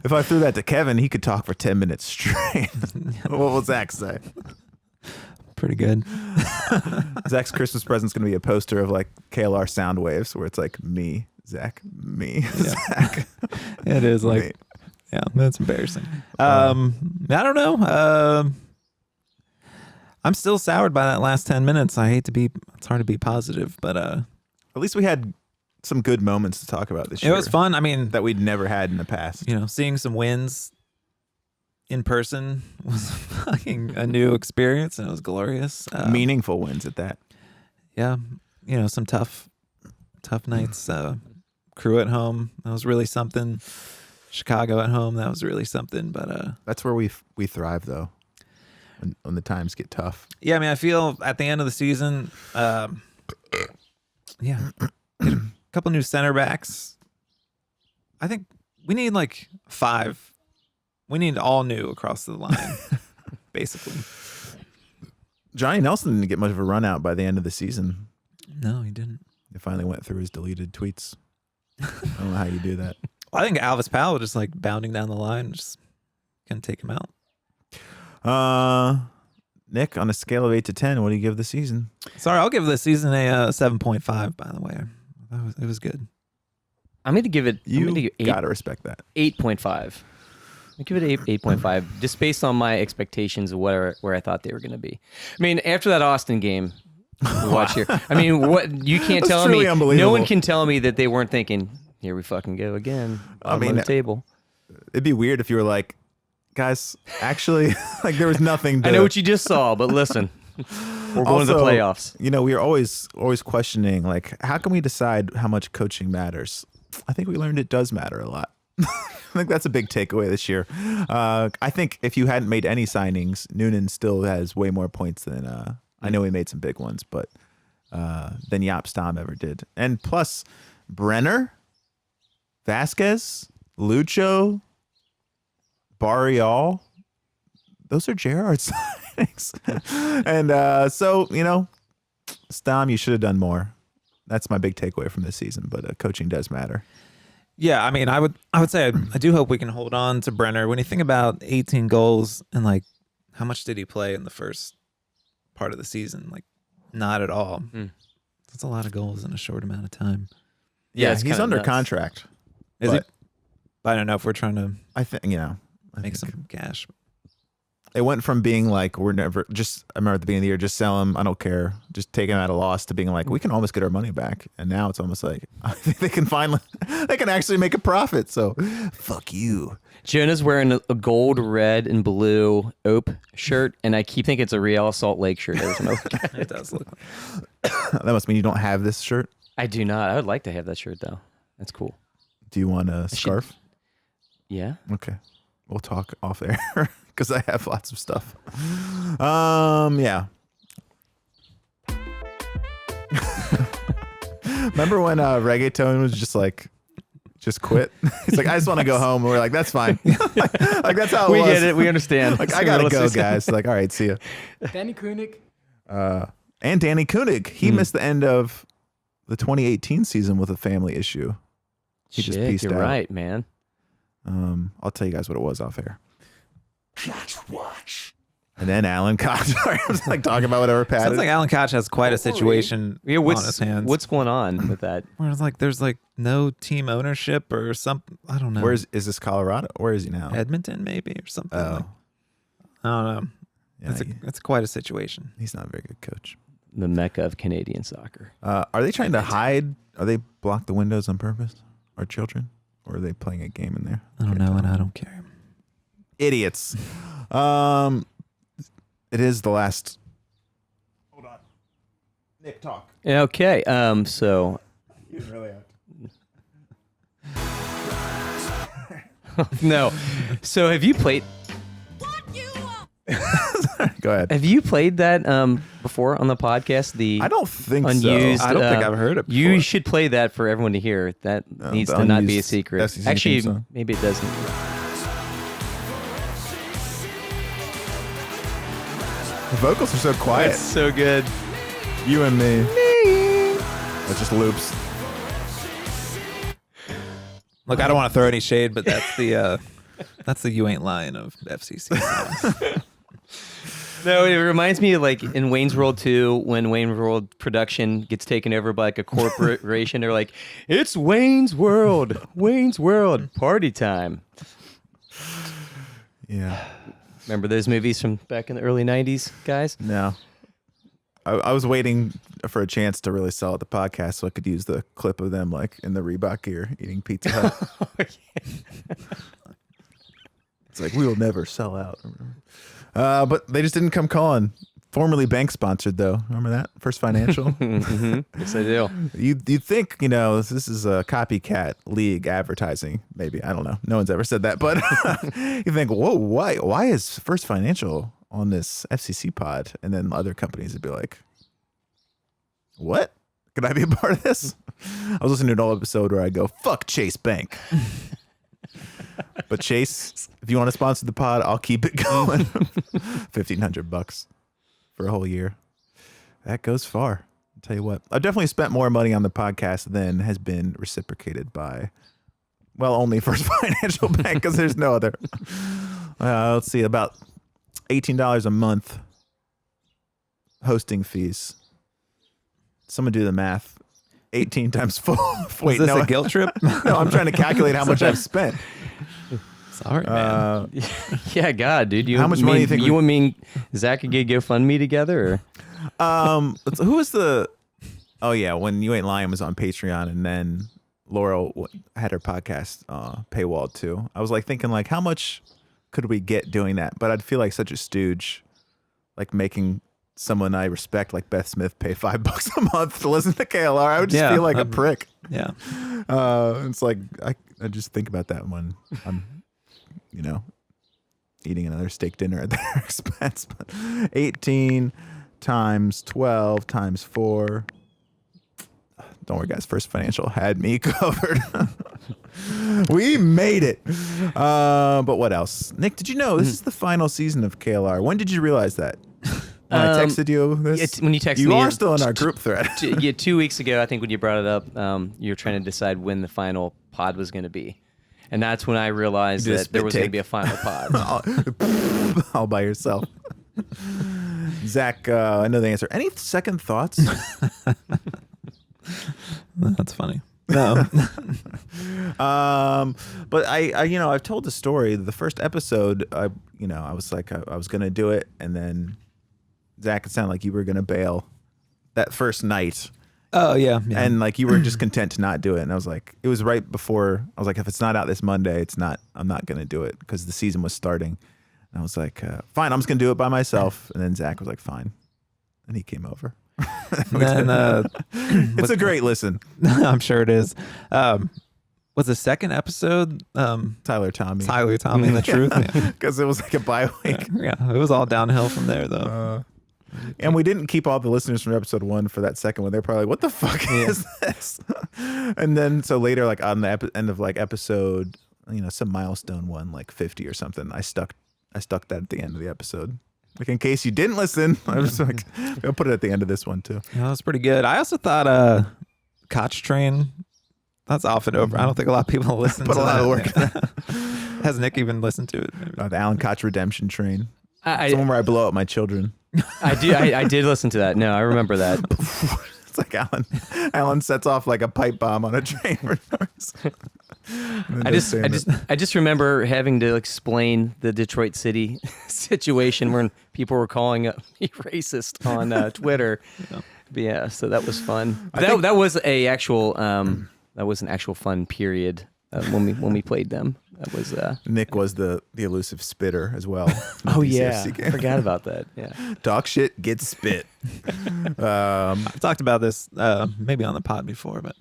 If I threw that to Kevin, he could talk for 10 minutes straight. What will Zach say? Pretty good. Zach's Christmas present's going to be a poster of like KLR sound waves where it's like me, Zach, me, Zach. It is like, Me. yeah, that's embarrassing. I don't know. I'm still soured by that last 10 minutes. It's hard to be positive, but At least we had some good moments to talk about this it year. was fun. I mean, that we'd never had in the past. seeing some wins in person was fucking a new experience, and it was glorious. Meaningful wins at that. Yeah, some tough nights. Crew at home, that was really something. Chicago at home, that was really something. But That's where we thrive, though, when the times get tough. yeah, I mean, I feel at the end of the season, get a couple new center backs. I think we need like 5. We need all new across the line, basically. Johnny Nelson didn't get much of a run out by the end of the season. No, he didn't. He finally went through his deleted tweets. I don't know how you do that. I think Alvis Powell just like bounding down the line, just gonna take him out. Nick, on a scale of 8 to 10, what do you give the season? Sorry, I'll give this season a 7.5. By the way, it was good. I'm going to give it. You I'm gonna give it gotta respect that. 8.5. I give it 8.5, just based on my expectations of where I thought they were going to be. I mean, after that Austin game, we watch here. I mean, what you can't That's tell truly me. unbelievable. No one can tell me that they weren't thinking, "Here we fucking go again." I mean, on the table. It'd be weird if you were like, guys, actually, like there was nothing to... I know what you just saw, but listen, we're going to the Also, playoffs. We are always questioning, like, how can we decide how much coaching matters? I think we learned it does matter a lot. I think that's a big takeaway this year. I think if you hadn't made any signings, Noonan still has way more points than I know he made some big ones, but than Jaap Stam ever did. And plus, Brenner, Vasquez, Lucho, Barrial, those are Gerrard signings. And so, Stam, you should have done more. That's my big takeaway from this season, but coaching does matter. Yeah, I mean, I would say I do hope we can hold on to Brenner. When you think about 18 goals and like how much did he play in the first part of the season? Like not at all. That's a lot of goals in a short amount of time. Yeah, He's kinda under nuts. contract. Is But- it? I don't know if we're trying to I think make some cash. it went from being like we're never just. I remember at the beginning of the year, just sell them. I don't care. Just take them at a loss to being like we can almost get our money back. And now it's almost like I think they can finally they can actually make a profit. So fuck you. Jonah's wearing a gold, red, and blue Ope shirt, and I keep thinking it's a Real Salt Lake shirt. It does look like. That must mean you don't have this shirt. I do not. I would like to have that shirt though. That's cool. Do you want a scarf? Yeah. Okay. We'll talk off air because I have lots of stuff. Yeah. Remember when reggaeton was just quit? He's like, I just want to go home. And we're like, that's fine. like that's how it We was. get it. We understand. Like I gotta go, guys. Like, all right, see ya. Danny Koenig. And Danny Koenig, he missed the end of the 2018 season with a family issue. He just Shit, pieced you're out. right, man. I'll tell you guys what it was off air. Watch. And then Alan Koch. Sorry, I was like talking about whatever Pat. Sounds like Alan Koch has quite a situation Yeah, on his hands. what's going on with that? Where it's like there's like no team ownership or something. I don't know. Is this Colorado? Where is he now? Edmonton maybe or something? Oh, Like, I don't know. yeah, It's quite a situation. he's not a very good coach. The mecca of Canadian soccer. Are they trying to hide? Are they block the windows on purpose? Our children? Or are they playing a game in there? I don't know, and I don't care. Idiots. It is the last. Hold on. Nick, talk. Okay. So You really have to. no. So have you played? Go ahead. Have you played that before on the podcast? The I don't think unused. so. I don't think I've heard it You before. should play that for everyone to hear. That needs the to not be a unused secret. FCC theme Actually, song. maybe it doesn't. The vocals are so quiet. It's so good. You and me. It just loops. Look, I don't want to throw any shade, but that's the You Ain't Lying of FCC songs. No, it reminds me of like in Wayne's World 2 when Wayne's World production gets taken over by like a corporation. They're like, it's Wayne's World, party time. Yeah. Remember those movies from back in the early 90s, guys? No. I was waiting for a chance to really sell out the podcast so I could use the clip of them like in the Reebok gear eating Pizza Hut. It's like, we will never sell out. But they just didn't come calling. Formerly bank sponsored though. Remember that? First Financial. Mm-hmm. Yes, I do. You'd think, this is a copycat league advertising. Maybe. I don't know. No one's ever said that. But you think, whoa, why is First Financial on this FCC pod? And then other companies would be like, what? Could I be a part of this? I was listening to an old episode where I go, fuck Chase Bank. But Chase, if you want to sponsor the pod, I'll keep it going. $1,500 for a whole year. That goes far. I'll tell you what. I've definitely spent more money on the podcast than has been reciprocated by, well, only First Financial Bank because there's no other. Let's see, about $18 a month hosting fees. Someone do the math. 18 times 4. Wait, Is this no, a guilt trip? no, I'm trying to calculate how much I've spent. Sorry, man. Yeah, God, dude. How much money do you think You and me, Zach, could get GoFundMe together? Or? Who was the? Oh yeah, when You Ain't Lying was on Patreon, and then Laurel had her podcast paywalled too. I was like thinking, like, how much could we get doing that? But I'd feel like such a stooge, like making someone I respect, like Beth Smith, pay $5 a month to listen to KLR. I would just feel like a prick. Yeah. It's like I just think about that when I'm, eating another steak dinner at their expense. But 18 times 12 times 4. Don't worry, guys. First Financial had me covered. We made it. But what else? Nick, did you know this is the final season of KLR? When did you realize that? When I texted you this? When you texted you me, are still in our group thread. 2 weeks ago, I think when you brought it up, you were trying to decide when the final pod was going to be. And that's when I realized You did a that there spit was going to take. be a final pod. All by yourself. Zach, I know the answer. Any second thoughts? That's funny. No. But I've told the story. The first episode, I was like, I was gonna do it, and then Zach, it sounded like you were gonna bail that first night. Oh yeah. And like you were just content to not do it. And I was like, it was right before. I was like, if it's not out this Monday, I'm not gonna do it because the season was starting. And I was like, fine, I'm just gonna do it by myself. And then Zach was like, fine, and he came over. And then It's a great listen. I'm sure it is. Was the second episode Tyler Tommy and the truth? because it was like a bye week. Yeah, it was all downhill from there though. And we didn't keep all the listeners from episode 1 for that second one. They're probably like, what the fuck is this? And then so later, like on the end of like episode, some milestone one, like 50 or something, I stuck that at the end of the episode. Like in case you didn't listen, I was like, I'll put it at the end of this one too. Yeah, that was pretty good. I also thought Koch Train, that's off and over. I don't think a lot of people listen Put to a lot that. of work in that. Has Nick even listened to it? Maybe? The Alan Koch Redemption Train. I It's the one where I blow up my children. I did listen to that. No, I remember that. It's like Alan sets off like a pipe bomb on a train. I just remember having to explain the Detroit City situation when people were calling me racist on Twitter. But yeah, so that was fun. That was an actual fun period when we played them. That was Nick was the elusive spitter as well. Oh yeah, I forgot about that. Yeah, talk shit, get spit. I've talked about this maybe on the pod before, but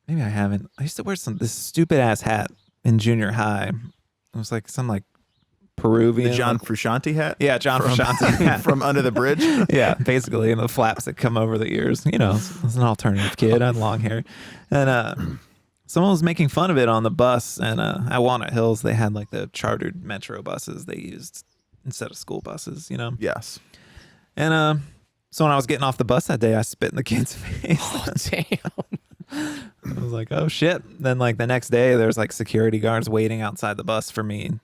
maybe I haven't. I used to wear this stupid ass hat in junior high. It was like some like Peruvian. The John Frusciante hat? Yeah, John Frusciante hat. From Under the Bridge? Yeah, basically, and the flaps that come over the ears. I was an alternative kid. I had long hair. And someone was making fun of it on the bus, and at Walnut Hills, they had like the chartered metro buses they used instead of school buses, Yes. And so when I was getting off the bus that day, I spit in the kid's face. Oh, damn. I was like, oh, shit. Then like the next day, there's like security guards waiting outside the bus for me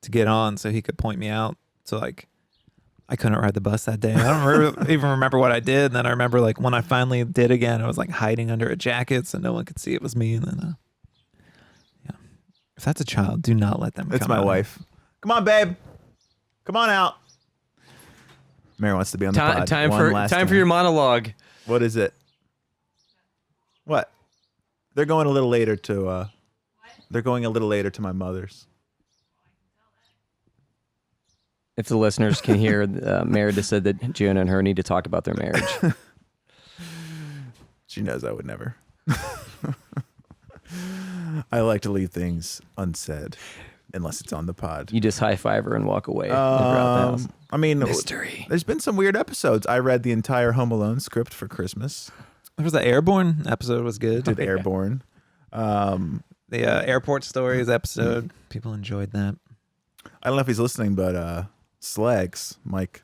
to get on so he could point me out. So like I couldn't ride the bus that day. I don't even remember what I did. And then I remember like when I finally did again, I was like hiding under a jacket so no one could see it was me. And then, yeah, if that's a child, do not let them. It's my wife. Come on, babe. Come on out. Mary wants to be on the pod. Time for your monologue. What is it? What? They're going a little later to. They're going a little later to my mother's. If the listeners can hear, Meredith said that Jonah and her need to talk about their marriage. She knows I would never. I like to leave things unsaid unless it's on the pod. You just high five her and walk away. I mean, mystery. There's been some weird episodes. I read the entire Home Alone script for Christmas. There was the Airborne episode was good. Did Airborne. The Airport Stories episode. People enjoyed that. I don't know if he's listening, but Slegs, Mike,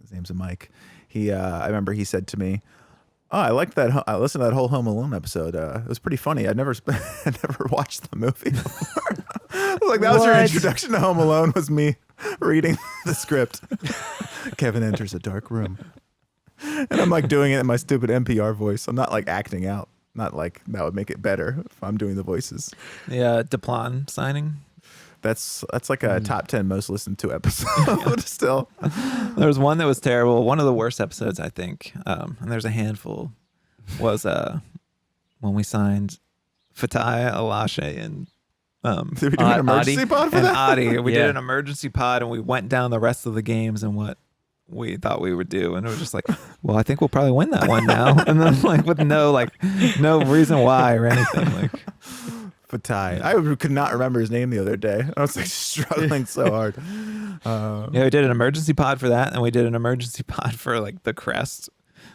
his name's Mike. I remember he said to me, "Oh, I liked that. I listened to that whole Home Alone episode. It was pretty funny. I'd never watched the movie before." I was like, "That was your introduction to Home Alone? Was me reading the script?" Kevin enters a dark room, and I'm like doing it in my stupid NPR voice. I'm not like acting out. Not like that would make it better if I'm doing the voices. Yeah, Duplan signing. That's like a top 10 most listened to episode still. There was one that was terrible. One of the worst episodes, I think. And there's a handful. Was when we signed Fatai, Alashe, and did we do an emergency pod for that? Adi. We did an emergency pod, and we went down the rest of the games and what we thought we would do, and it was just like, well, I think we'll probably win that one now. And then like with no reason why or anything like. Fatai. I could not remember his name the other day. I was like struggling so hard. Yeah, we did an emergency pod for that, and we did an emergency pod for like the crest.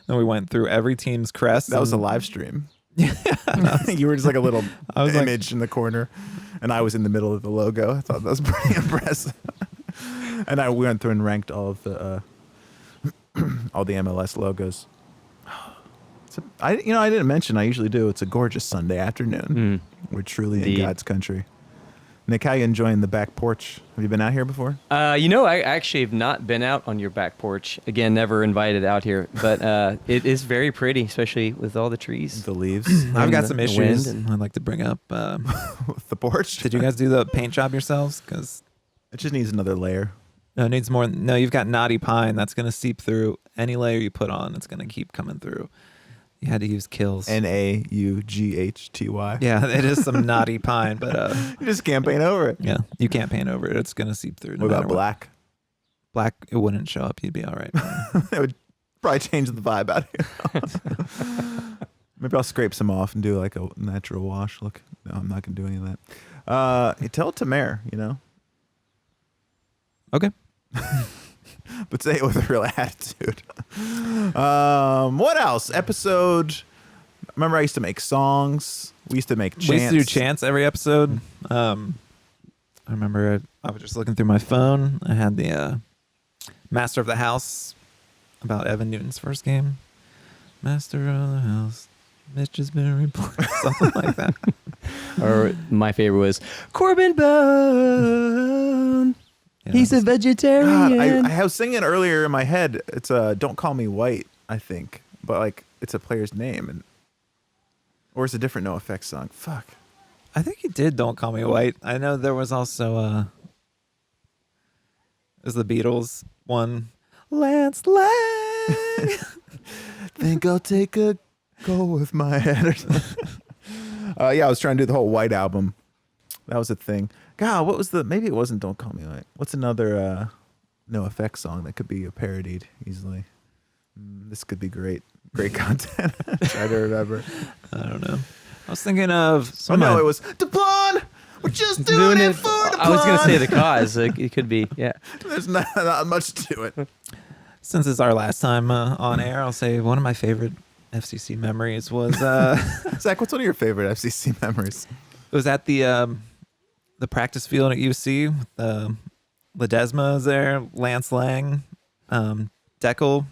And we went through every team's crest. That was a live stream. Yeah, you were just like a little image in the corner, and I was in the middle of the logo. I thought that was pretty impressive. And we went through and ranked all of the all the MLS logos. I didn't mention. I usually do. It's a gorgeous Sunday afternoon. We're truly in God's country. Nick, how you enjoying the back porch? Have you been out here before? I actually have not been out on your back porch. Again, never invited out here, but it is very pretty, especially with all the trees. The leaves. I've got some the issues wind I'd like to bring up. With the porch? Did you guys do the paint job yourselves? Because It just needs another layer. no, it needs more. No, you've got knotty pine that's going to seep through any layer you put on. It's going to keep coming through. You had to use kills. Naughty. Yeah, it is some knotty pine, but You just can't paint over it. yeah, you can't paint over it. It's going to seep through. No What about matter black? Black, it wouldn't show up. You'd be all right. It would probably change the vibe out here. Maybe I'll scrape some off and do like a natural wash look. No, I'm not going to do any of that. Tell it to Mare, Okay. but say it with a real attitude. What else? Remember I used to make songs. We used to make chants. We used to do chants every episode. I remember I was just looking through my phone. I had the Master of the House about Evan Newton's first game. Master of the House. Mitch has been replaced. Something like that. Or my favorite was Corbin Bone. Yeah, He's a God, vegetarian. I was singing earlier in my head. It's "Don't Call Me White," I think, but like it's a player's name, or it's a different No Effects song. Fuck. I think he did Don't Call Me White. I know there was also it was the Beatles one. Lance Lang. Think I'll take a go with my head or something. Yeah, I was trying to do the whole White album. That was a thing. God, what was maybe it wasn't Don't Call Me White. What's another No Effects song that could be parodied easily? This could be great content. Try to remember. I don't know. I was thinking of Oh no, it was the pawn. We're just doing it for the pawn. I was gonna say the cause. It could be, yeah. There's not much to it. Since it's our last time on air, I'll say one of my favorite FCC memories was Zach, what's one of your favorite FCC memories? it was at the practice field at UC. Ledesma is there, Lance Lang, Deckel,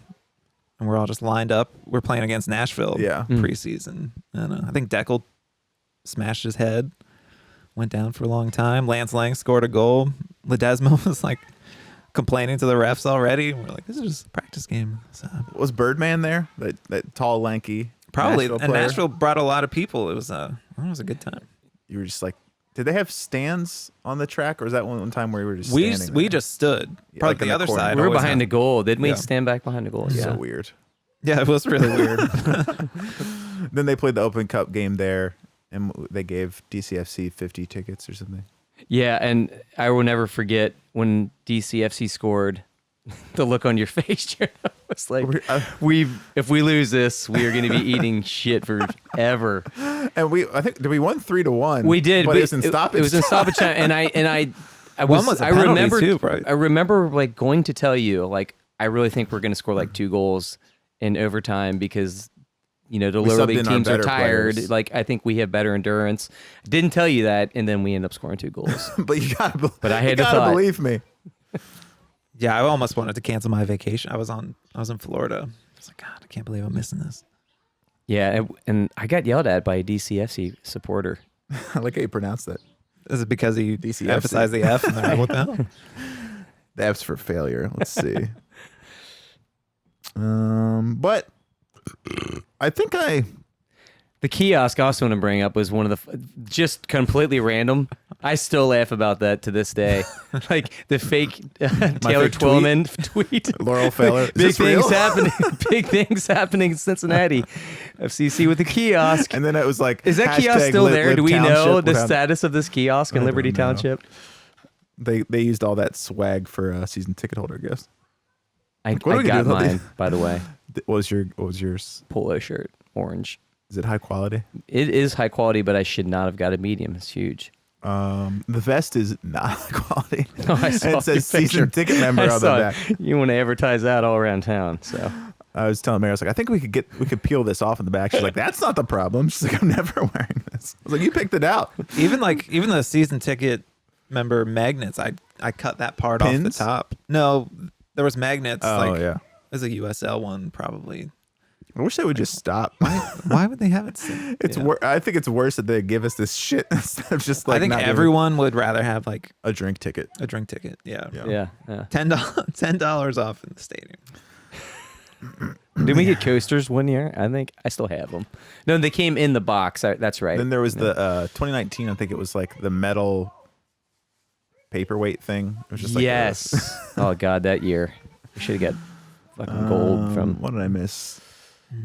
and we're all just lined up. We're playing against Nashville Yeah. preseason. And I think Deckel smashed his head, went down for a long time. Lance Lang scored a goal. Ledesma was like complaining to the refs already. We're like, this is just a practice game. So, Was Birdman there? That tall, lanky probably. Nashville And player? Nashville brought a lot of people. It was a good time. You were just like, did they have stands on the track, or was that one time where you were just We standing we there? just stood. Yeah, Probably like in the the other corner. side. We were always behind the had- goal. Didn't we Yeah. stand back behind the goal? So Yeah. weird. Yeah, it was really weird. Then they played the Open Cup game there, and they gave DCFC 50 tickets or something. Yeah, and I will never forget when DCFC scored. The look on your face, Jared. I was like, if we lose this, we are going to be eating shit forever. And I think we won 3-1. We did. But We- it was in stoppage. It was in stoppage time, and I One was a penalty remember too, right? I remember like going to tell you like I really think we're going to score like 2 goals in overtime because the lower subbed league in our teams are better tired. players. Like I think we have better endurance. Didn't tell you that, and then we end up scoring 2 goals. But you gotta, But I had you to gotta thought. believe me. Yeah, I almost wanted to cancel my vacation. I was in Florida. I was like, God, I can't believe I'm missing this. Yeah, and I got yelled at by a DCFC supporter. I like how you pronounce that. Is it because you DCFC. emphasize the F? And they're like, what the hell? The F's for failure. Let's see. But I think The kiosk I also want to bring up was one of the just completely random. I still laugh about that to this day. Like the fake Taylor fake Twellman tweet. Laurel Feller. Is Big this real? things happening. Big things happening in Cincinnati. FCC with the kiosk. And then it was like, Is that kiosk hashtag still Lib- there? Lib Do we Township know the without- status of this kiosk in I Liberty don't know. Township? They used all that swag for season ticket holder gifts. I What are we got gonna do with all mine, by the way. What was yours? Polo shirt, orange. Is it high quality? It is high quality, but I should not have got a medium. It's huge. The vest is not high quality. Oh, I saw And it your says picture. season ticket member I on the saw back. it. You want to advertise that all around town, so. I was telling Mary, I was like, I think we could peel this off in the back. She's like, that's not the problem. She's like, I'm never wearing this. I was like, you picked it out. Even the season ticket member magnets, I cut that part off the Pins? top. No, there was magnets. Oh, like, yeah. There's a USL one probably I wish they would just stop. Why would they have it? I think it's worse that they give us this shit instead of just like. I think not everyone would rather have like a drink ticket. a drink ticket. Yeah. Yeah. $10 off in the stadium. Did we get coasters one year? I think I still have them. No, they came in the box. That's right. Then there was the 2019. I think it was like the metal paperweight thing. It was just like yes. Oh God, that year we should have got fucking gold from. What did I miss?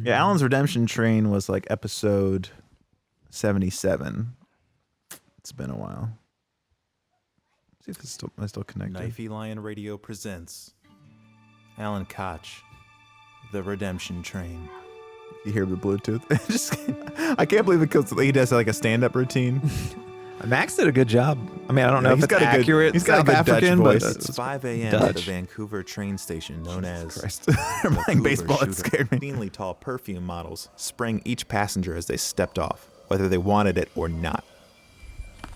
Yeah, Alan's Redemption Train was like episode 77. It's been a while. See if it's am I still connected. Knifey Lion Radio presents Alan Koch, The Redemption Train. You hear the Bluetooth? I can't believe it because he does like a stand-up routine. Max did a good job. I mean, I don't know if he's it's got a good- accurate. he's got a South good Dutch African, voice. but It's 5 a.m. at the Dutch. Vancouver train station known as Christ. They're playing baseball. It scared me. Obscenely tall perfume models sprang each passenger as they stepped off, whether they wanted it or not.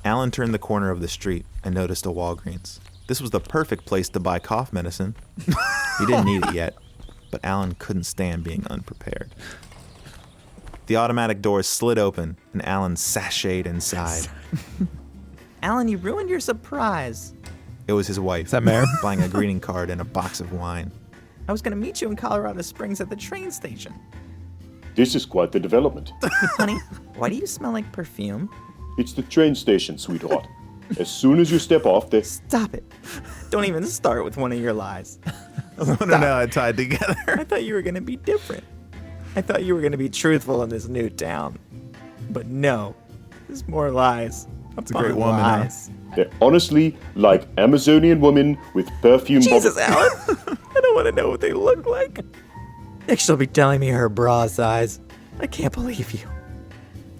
Alan turned the corner of the street and noticed a Walgreens. This was the perfect place to buy cough medicine. He didn't need it yet, but Alan couldn't stand being unprepared. The automatic doors slid open, and Alan sashayed inside. Alan, you ruined your surprise. It was his wife, Is that Mare? buying a greeting card and a box of wine. I was gonna meet you in Colorado Springs at the train station. This is quite the development. Honey, why do you smell like perfume? It's the train station, sweetheart. As soon as you step off, the Stop it. Don't even start with one of your lies. I don't know how it tied together. I thought you were gonna be different. I thought you were gonna be truthful in this new town. But no, there's more lies. That's a great woman, huh? lies. they're honestly like Amazonian women with perfume Jesus, bottles. Alan. I don't want to know what they look like. Next, she'll be telling me her bra size. I can't believe you.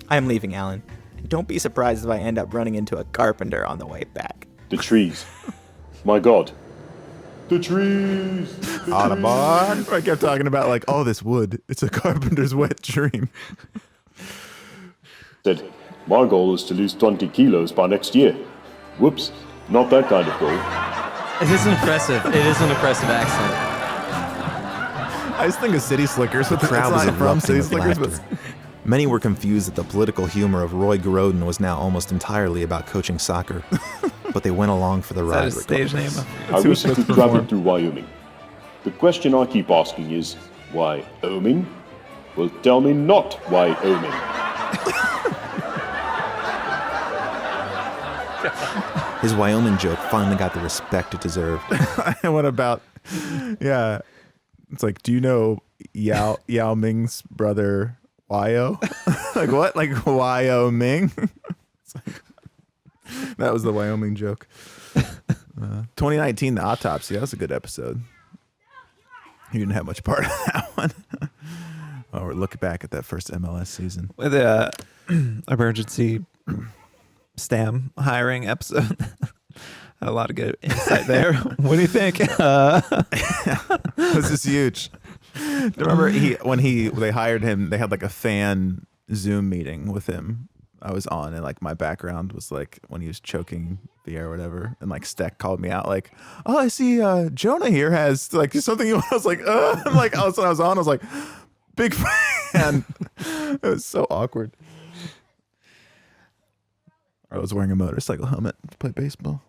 I'm leaving, Alan. And don't be surprised if I end up running into a carpenter on the way back. The trees. My God. The trees. The Audubon. I kept talking about like, oh, this wood. It's a carpenter's wet dream. Said, my goal is to lose 20 kilos by next year. Whoops. Not that kind of goal. It is impressive. It is an impressive accent. I just think of City Slickers, but the crowd was not from erupting City with Slickers. laughter. But Many were confused that the political humor of Roy Grodin was now almost entirely about coaching soccer, but they went along for the Is that ride. his stage name? I recently traveled to Wyoming. The question I keep asking is, why Wyoming? Well, tell me not Wyoming. His Wyoming joke finally got the respect it deserved. and what about? Yeah, it's like, do you know Yao Ming's brother Wyo? Like what? Like Wyoming? It's like, that was the Wyoming joke. 2019, the autopsy. That was a good episode. You didn't have much part of that one. Oh, we're looking back at that first MLS season. With the emergency STAM hiring episode. Had a lot of good insight there. What do you think? This is huge. Do you remember when they hired him, they had like a fan Zoom meeting with him. I was on, and like my background was like when he was choking the air or whatever, and like Steck called me out like, oh, I see Jonah here has like something. I was like, I'm like, all of a sudden I was on, I was like, big fan. It was so awkward. I was wearing a motorcycle helmet to play baseball.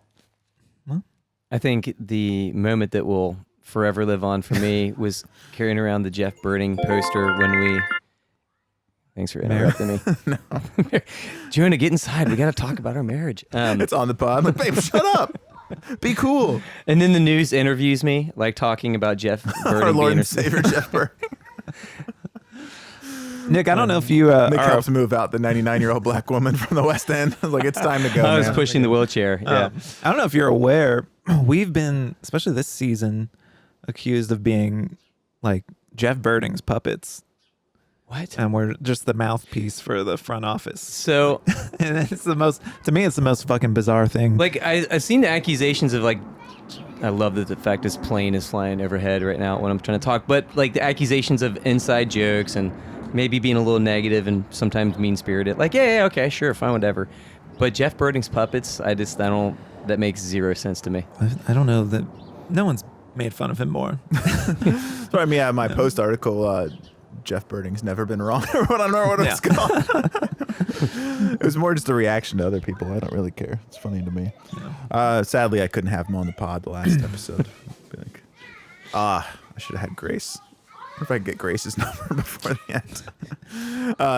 I think the moment that will forever live on for me was carrying around the Jeff Birding poster when we. Thanks for interrupting me. No. Jonah, get inside. We got to talk about our marriage. It's on the pod. I'm like, babe, shut up. Be cool. And then the news interviews me, like talking about Jeff Birding. Our Lord being and Savior Jeff Birding. Nick, I don't know if you Nick are. helps move out the 99-year-old black woman from the West End. I was like, it's time to go. I was man. pushing the wheelchair. Yeah. I don't know if you're aware. We've been, especially this season, accused of being like Jeff Birding's puppets. What? And we're just the mouthpiece for the front office. So, And it's the most, to me, it's the most fucking bizarre thing. like, I've seen the accusations of, like, I love that the fact this plane is flying overhead right now when I'm trying to talk, but, like, the accusations of inside jokes and maybe being a little negative and sometimes mean-spirited. Like, yeah, okay, sure, fine, whatever. But Jeff Birding's puppets, I don't, that makes zero sense to me. I don't know that no one's made fun of him more. So, I mean, yeah, my post article, Jeff Birding's never been wrong or what I don't know what it's called. It was more just a reaction to other people. I don't really care. It's funny to me. Sadly, I couldn't have him on the pod the last episode. Be like, I should have had Grace. If I could get Grace's number before the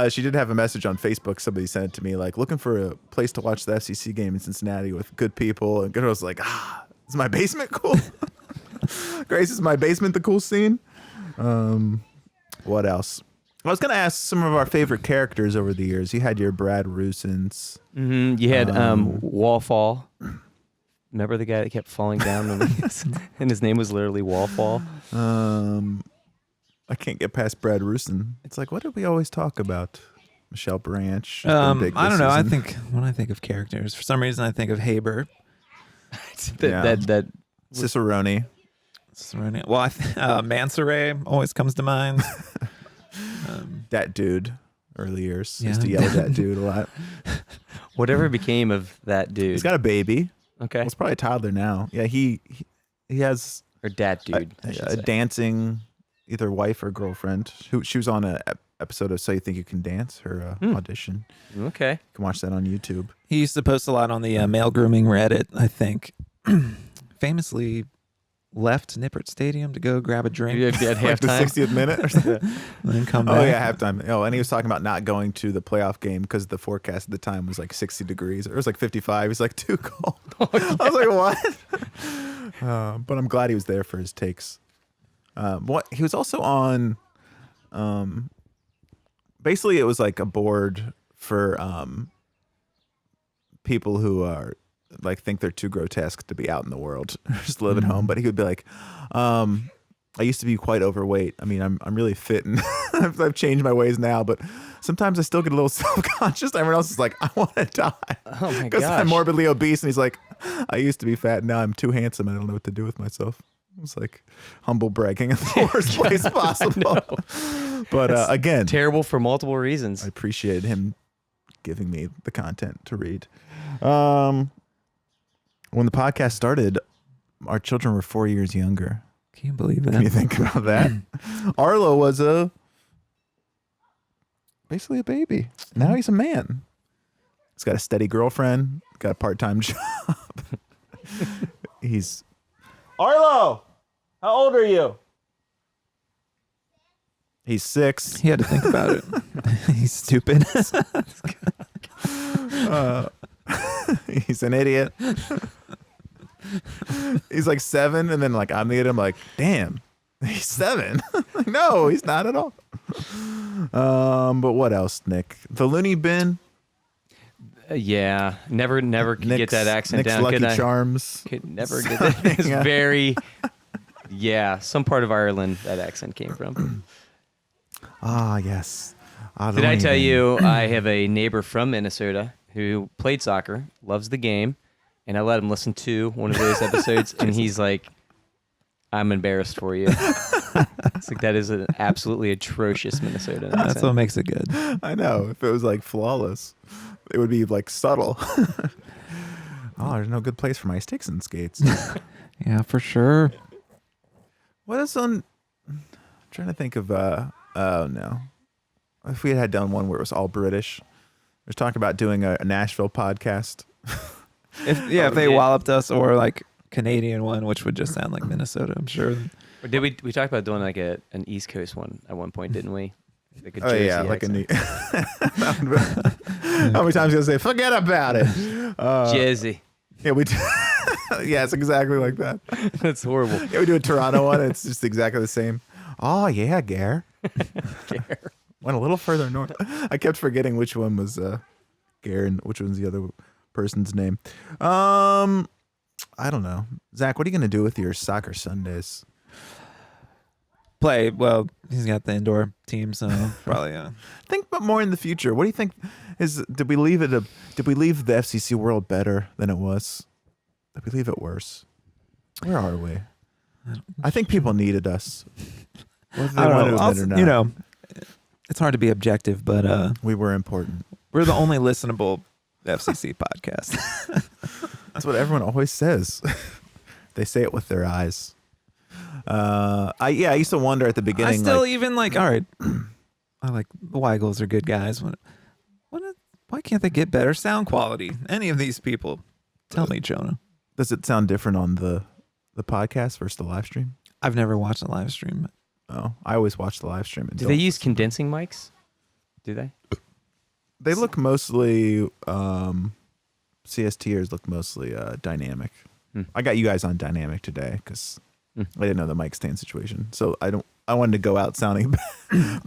end. She did have a message on Facebook. Somebody sent it to me, like, looking for a place to watch the FCC game in Cincinnati with good people. And girls like, is my basement cool? Grace, is my basement the cool scene? What else? I was going to ask some of our favorite characters over the years. You had your Brad Rusins. Mm-hmm. You had Wallfall. Remember the guy that kept falling down? And his name was literally Wallfall? I can't get past Brad Rusin. It's like, what did we always talk about? Michelle Branch. I don't know. I think when I think of characters, for some reason I think of Haber. that Cicerone. Well, Mansoray always comes to mind. That dude. Early years. Yeah. Used to yell at that dude a lot. whatever became of that dude. He's got a baby. Okay. Well, it's probably a toddler now. Yeah, he has Or dat dude. I should a say. dancing either wife or girlfriend. She was on an episode of So You Think You Can Dance, her audition. Okay. You can watch that on YouTube. He used to post a lot on the male grooming Reddit, I think. Famously left Nippert Stadium to go grab a drink At Like the halftime. 60th minute or something. and then come back. Oh, yeah, halftime. Oh, and he was talking about not going to the playoff game because the forecast at the time was like 60 degrees. Or it was like 55. He's like, too cold. I was like, what? But I'm glad he was there for his takes. He was also on, basically it was like a board for people who are like think they're too grotesque to be out in the world, just live at home. But he would be like, I used to be quite overweight. I mean, I'm really fit and I've changed my ways now, but sometimes I still get a little self-conscious. Everyone else is like, I want to die Oh my because gosh. I'm morbidly obese. And he's like, I used to be fat. Now I'm too handsome. I don't know what to do with myself. It's like humble bragging in the worst place possible. But again, Terrible for multiple reasons. I appreciated him giving me the content to read. When the podcast started, our children were 4 years younger. Can you believe that? Can you think about that? Arlo was basically a baby. Now he's a man. He's got a steady girlfriend, got a part-time job. He's Arlo, how old are you? He's 6. He had to think about it. He's stupid. He's an idiot. He's like 7, and then like I'm the idiot. I'm like, damn, he's 7. Like, no, he's not at all. But what else, Nick? The loony bin. Yeah. Never could get Nick's- that accent Nick's down. Lucky Could I? Charms. Could never get that. It's Yeah. very. Yeah, some part of Ireland that accent came from. Ah, yes. Ah, the Did I loony tell bin. you I have a neighbor from Minnesota who played soccer, loves the game, and I let him listen to one of those episodes, and he's like, I'm embarrassed for you. It's like, that is an absolutely atrocious Minnesota accent. That's what makes it good. I know. If it was like flawless, it would be like subtle. Oh, there's no good place for my sticks and skates. Yeah, for sure. What is on? I'm trying to think of. Oh no, if we had done one where it was all British, we're talking about doing a Nashville podcast. If they walloped us, or like Canadian one, which would just sound like Minnesota, I'm sure. Or did we talked about doing like an East Coast one at one point, didn't we? Like a Oh Jersey yeah, like a accent. neat. How many times you gonna say forget about it? Jersey. Yeah, we. Yeah, it's exactly like that. That's horrible. Yeah, we do a Toronto one. It's just exactly the same. Oh yeah, Gare. Went a little further north. I kept forgetting which one was Gare and which one's the other person's name. I don't know. Zach, what are you gonna do with your soccer Sundays? Play well. He's got the indoor team, so probably. Think about more in the future. What do you think? Did we leave the FCC world better than it was? Did we leave it worse? Where are we? I think people needed us. Whether they I wanted don't to know. admit it or not. You know, it's hard to be objective, but We were important. we're the only listenable FCC podcast. That's what everyone always says. They say it with their eyes. I used to wonder at the beginning. I still like, even like. All right, I like the Weigels are good guys. Why can't they get better sound quality? Any of these people? Tell me, Jonah. does it sound different on the podcast versus the live stream? I've never watched a live stream. Oh, I always watch the live stream. Do they use condensing mics? Do they? They look mostly CSTers look mostly dynamic. I got you guys on dynamic today because I didn't know the mic stand situation, so I wanted to go out sounding bad.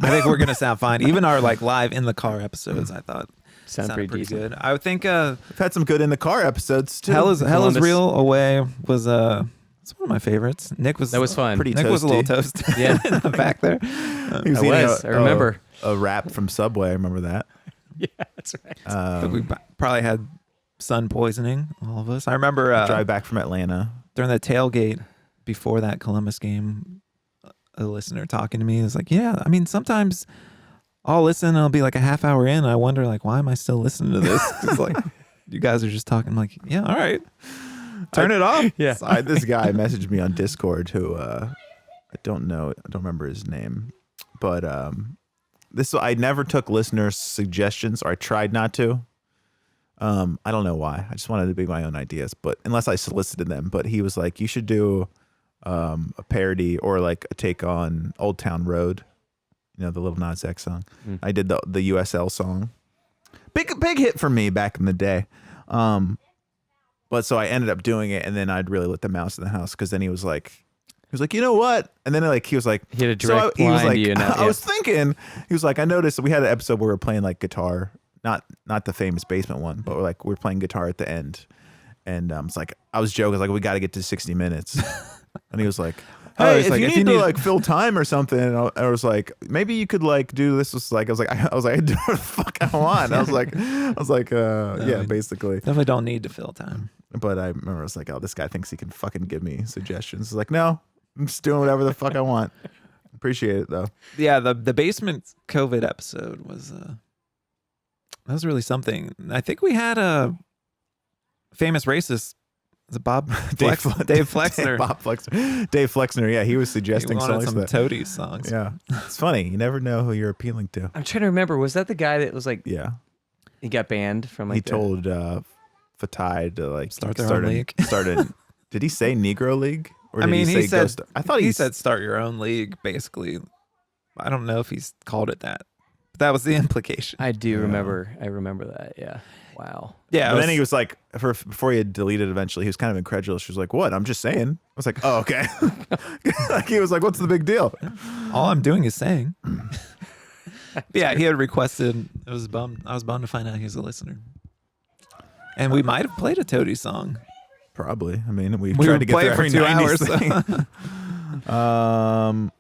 I think we're gonna sound fine. Even our like live in the car episodes, I thought Sound sounded pretty pretty decent. good. I would think I've had some good in the car episodes too. Hell is Columbus. Real Away was it's one of my favorites. Nick was That was fun. pretty Nick was a little toasty. toasty. Yeah. in the back there. He was I eating was. I remember. a wrap from Subway. I remember that. Yeah, that's right. We probably had sun poisoning, all of us. I remember Drive back from Atlanta. during the tailgate before that Columbus game, a listener talking to me is like, yeah, I mean, sometimes I'll listen and I'll be like a half hour in. And I wonder like, why am I still listening to this? Cause like you guys are just talking. I'm like, yeah, all right. Turn it off. Yeah. So this guy messaged me on Discord who I don't know. I don't remember his name, but I never took listeners' suggestions, or I tried not to. I don't know why. I just wanted to be my own ideas, but unless I solicited them. But he was like, you should do a parody or like a take on Old Town Road, you know, the Lil Nas X song. I did the USL song. Big hit for me back in the day. But so I ended up doing it, and then I'd really let the mouse in the house, because then he was like, you know what? And then like he was like, He had a direct he was line like, to you now, I yeah. was thinking, he was like, I noticed we had an episode where we were playing like guitar, not the famous basement one, but we're playing guitar at the end, and it's like I was joking, I was like, we got to get to 60 minutes, and he was like, hey, if you need to like fill time or something, and I was like, maybe you could like do this. I was like, I do what the fuck I want. I was like, yeah, basically. Definitely don't need to fill time. But I remember I was like, oh, this guy thinks he can fucking give me suggestions. He's like, no, I'm just doing whatever the fuck I want. Appreciate it though. Yeah, the basement COVID episode was that was really something. I think we had a famous racist. Is it Bob Dave Flexner? Bob Flexner. Dave Flexner. Yeah, he was He suggesting wanted songs some that. Toadies songs. Yeah, it's funny. You never know who you're appealing to. I'm trying to remember. Was that the guy that was like, Yeah, he got banned from like he told Fatai to like Start their own league. Did he say Negro League? Or I did mean, he he say said Ghost? I thought he said start your own league. Basically, I don't know if he's called it that, but that was the implication. I do remember. I remember that. Yeah. Wow. Yeah, But then he was like, before he had deleted eventually, he was kind of incredulous. He was like, what? I'm just saying. I was like, oh, okay. Like he was like, what's the big deal? all I'm doing is saying. Yeah, he had requested. I was bummed to find out he was a listener. And we might have played a Toady song. Probably. I mean, we We tried would to get play through it for every 2 90s hours. thing.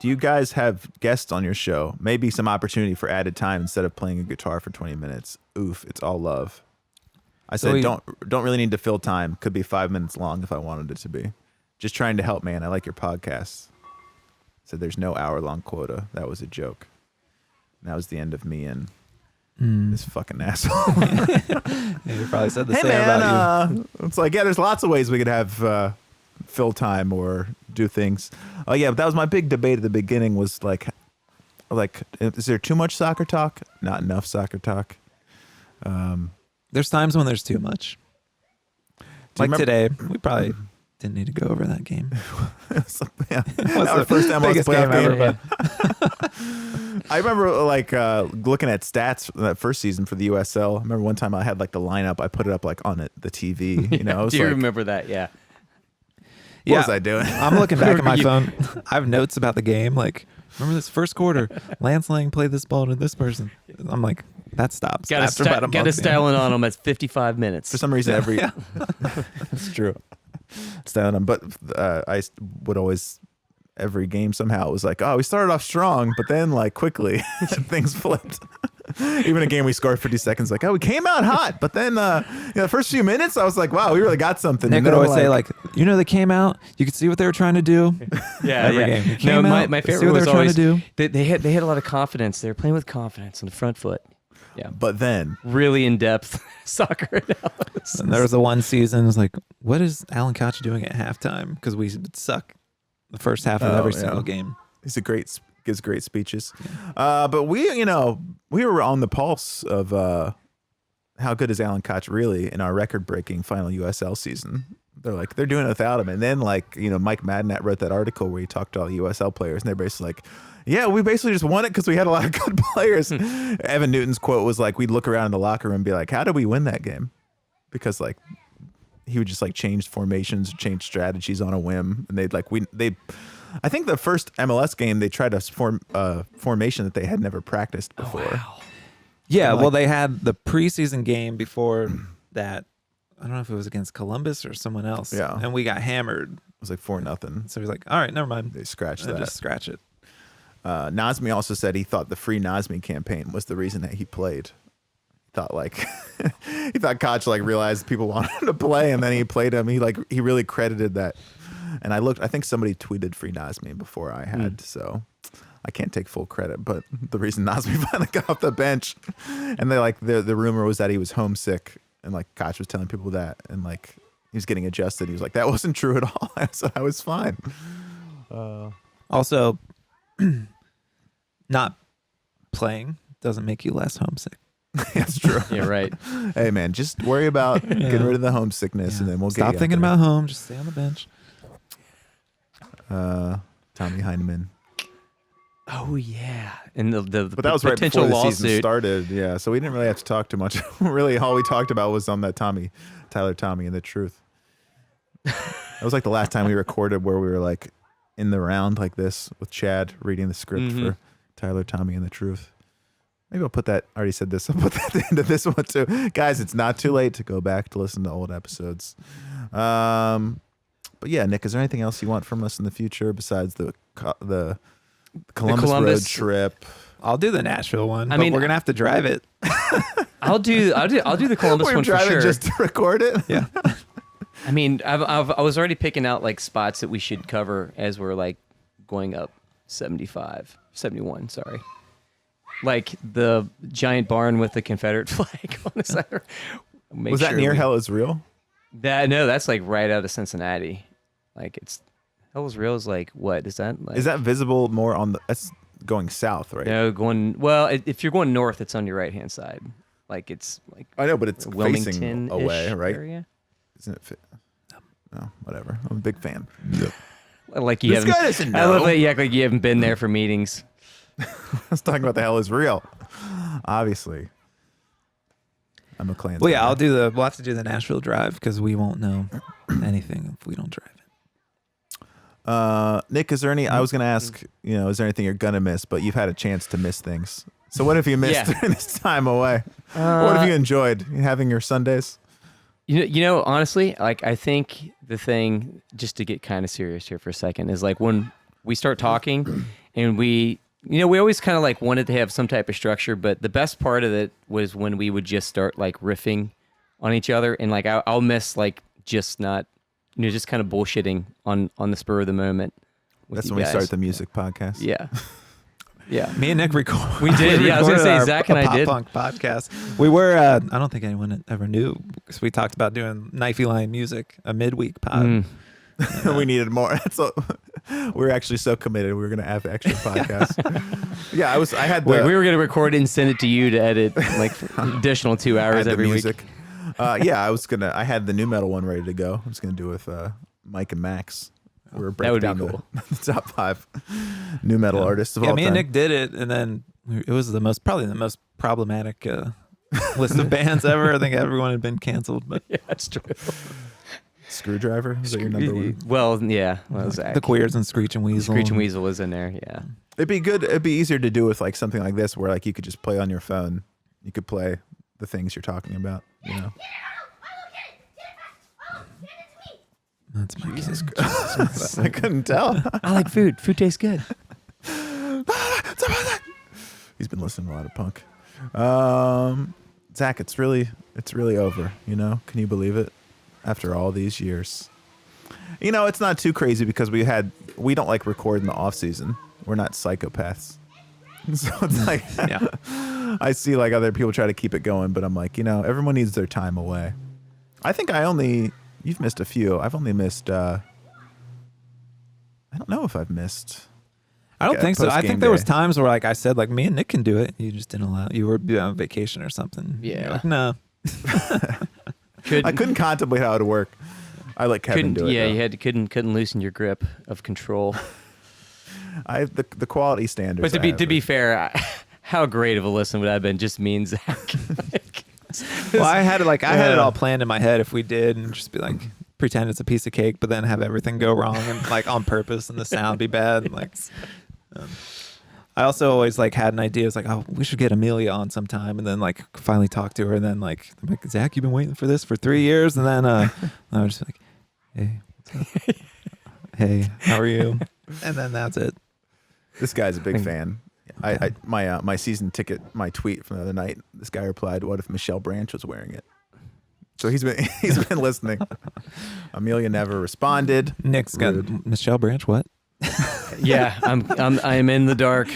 Do you guys have guests on your show? Maybe some opportunity for added time instead of playing a guitar for 20 minutes. Oof, it's all love. I said, don't really need to fill time. Could be 5 minutes long if I wanted it to be. Just trying to help, man. I like your podcast. Said there's no hour-long quota. That was a joke. And that was the end of me and this fucking asshole. Yeah, you probably said the Hey same man, about you. it's like, yeah, there's lots of ways we could have fill time or do things. Oh yeah, but that was my big debate at the beginning, was like is there too much soccer talk? Not enough soccer talk. There's times when there's too much. Like remember- today, we probably didn't need to go over that game. Yeah. Was Our the first MLS biggest playoff game game. ever, I remember like looking at stats that first season for the USL. I remember one time I had like the lineup. I put it up like on the TV. You know, I was Do you like, remember that? Yeah. what was I doing? I'm looking back at my phone. I have notes about the game. Like, remember this first quarter? Lance Lang played this ball to this person. I'm like, that stops. Got after about a to month, style it on him at 55 minutes. For some reason, it's true. Stand on, but I would always every game somehow it was like, oh, we started off strong, but then like quickly things flipped. Even a game we scored 50 seconds, like, oh, we came out hot, but then the first few minutes I was like, wow, we really got something. Nick And would then, always say, like, they came out. You could see what they were trying to do. Yeah, Every yeah. game. They No, came my out, see favorite what they was were trying always to do. they had a lot of confidence. They were playing with confidence on the front foot. Yeah, but then really in depth soccer analysis. And there was the one season, it was like, what is Alan Koch doing at halftime? Because we would suck the first half of every single game. He's gives great speeches. But we were on the pulse of how good is Alan Koch really in our record-breaking final USL season. They're doing it without him. And then Mike Madnett wrote that article where he talked to all the USL players, and they're basically like, yeah, we basically just won it because we had a lot of good players. Evan Newton's quote was like, we'd look around in the locker room and be like, how did we win that game? Because he would just change formations, change strategies on a whim. And I think the first MLS game, they tried a formation that they had never practiced before. Oh, wow. Yeah, well, they had the preseason game before that. I don't know if it was against Columbus or someone else. Yeah. And we got hammered. It was 4-0. So he's like, all right, never mind. They scratched And that. just scratch it. Nazmi also said he thought the Free Nazmi campaign was the reason that he played. He thought Koch realized people wanted him to play, and then he played him. He really credited that. And I think somebody tweeted Free Nazmi before I had, so I can't take full credit. But the reason Nazmi finally got off the bench, and the rumor was that he was homesick, and Koch was telling people that, and he was getting adjusted. He was like, that wasn't true at all. So I was fine. Also, not playing doesn't make you less homesick. That's true. Yeah, right. Hey man, just worry about getting rid of the homesickness, and then we'll Stop get thinking about home. Just stay on the bench. Tommy Heineman. Oh yeah, and the But that was right potential before the lawsuit. season started. Yeah, so we didn't really have to talk too much. Really, all we talked about was on that Tyler Tommy and the truth. That was the last time we recorded where we were in the round like this with Chad reading the script for Tyler Tommy and the truth. Maybe I'll put that. I already said this. I'll put that at the end of this one too, guys. It's not too late to go back to listen to old episodes. But yeah, Nick, is there anything else you want from us in the future besides the Columbus road trip? I'll do the Nashville one. I But mean, we're gonna have to drive it. I'll do the Columbus We're one for driving sure. just to record it. Yeah. I mean, I was already picking out spots that we should cover as we're going up 71. Sorry. The giant barn with the Confederate flag on the side. Was that near Hell Is Real? No, that's right out of Cincinnati. It's Hell Is Real is what is that? Is that visible more on the? That's going south, right? No, if you're going north, it's on your right hand side. It's I know, but it's Wilmington facing away, right? Area. Isn't it? No, whatever. I'm a big fan. You This haven't. guy doesn't I love know. that you act like you haven't been there for meetings. I was talking about the Hell Is Real. Obviously, I'm a Klansman. Well, yeah, we'll have to do the Nashville drive because we won't know anything if we don't drive it. Nick, is there any? I was going to ask. Is there anything you're gonna miss? But you've had a chance to miss things. So what have you missed during this time away? What have you enjoyed having your Sundays? Honestly, I think the thing, just to get kind of serious here for a second, is when we start talking and we always kind of wanted to have some type of structure, but the best part of it was when we would just start riffing on each other, and I'll miss just not, just kind of bullshitting on the spur of the moment. That's when we start the music podcast. Yeah. Yeah. Me and Nick record. We did. Yeah, I was gonna say Zach and I did. Pop punk podcast. We were. I don't think anyone ever knew because we talked about doing Knifey Line Music, a midweek pod. We needed more. We were actually so committed. We were going to have extra podcasts. Yeah, I had the. We were going to record it and send it to you to edit additional 2 hours every music. Week. I had the new metal one ready to go. I was going to do it with Mike and Max. We were breaking down the top 5 new metal artists of all time. Yeah, me and Nick did it, and then it was probably the most problematic list of bands ever. I think everyone had been canceled, but yeah, that's true. Screwdriver? Is that your number one? Well, yeah. Well, Zach. The Queers and Screech and Weasel. Screech and Weasel was in there, yeah. It'd be good. It'd be easier to do with something like this where you could just play on your phone. You could play the things you're talking about, That's my Jesus Christ. I couldn't tell. I like food. Food tastes good. He's been listening to a lot of punk. Zach, it's really over, Can you believe it? After all these years. It's not too crazy because we don't record in the off season. We're not psychopaths. So it's yeah. I see other people try to keep it going, but I'm everyone needs their time away. I think you've missed a few. I've only missed, I don't don't know if I've missed. I don't Okay, think so. I post-game think there was day. times where like I said like me and Nick can do it. You just didn't allow. You were on vacation or something. Yeah. You're like, no. I couldn't contemplate how it would work. I let Kevin do it. Yeah, though. you couldn't loosen your grip of control. I have the quality standards. But to be fair, how great of a listen would that have been? Just me and Zach. Well, I had it all planned in my head if we did, and just be like pretend it's a piece of cake, but then have everything go wrong and like on purpose, and the sound be bad. Like, I also always like had an idea. It's like, oh, we should get Amelia on sometime, and then like finally talk to her, and then like, I'm like, Zach, you've been waiting for this for 3 years, and then I was just like, hey, what's up? Hey, how are you? And then that's it. This guy's a big fan. My season ticket, my tweet from the other night. This guy replied, "What if Michelle Branch was wearing it?" So he's been listening. Amelia never responded. Nick's got Rude. Michelle Branch. What? Yeah, I'm in the dark.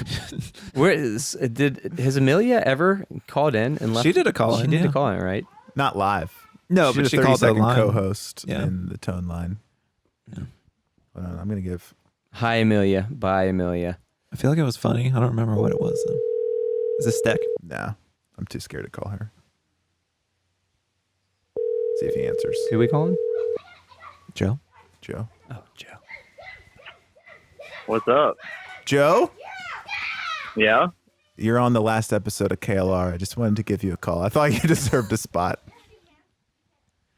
Has Amelia ever called in and left? She did a call She in, did yeah. a call in, right? Not live. No, she but did she a called the 30-second line. co-host Yeah. in the tone line. Yeah. Hold on, I'm gonna give. Hi, Amelia. Bye, Amelia. I feel like it was funny. I don't remember what it was though. Is this Steck? Nah, I'm too scared to call her. See if he answers. Who we calling? Joe? Joe. Oh, Joe. What's up? Joe, Yeah? you're on the last episode of KLR. I just wanted to give you a call. I thought you deserved a spot.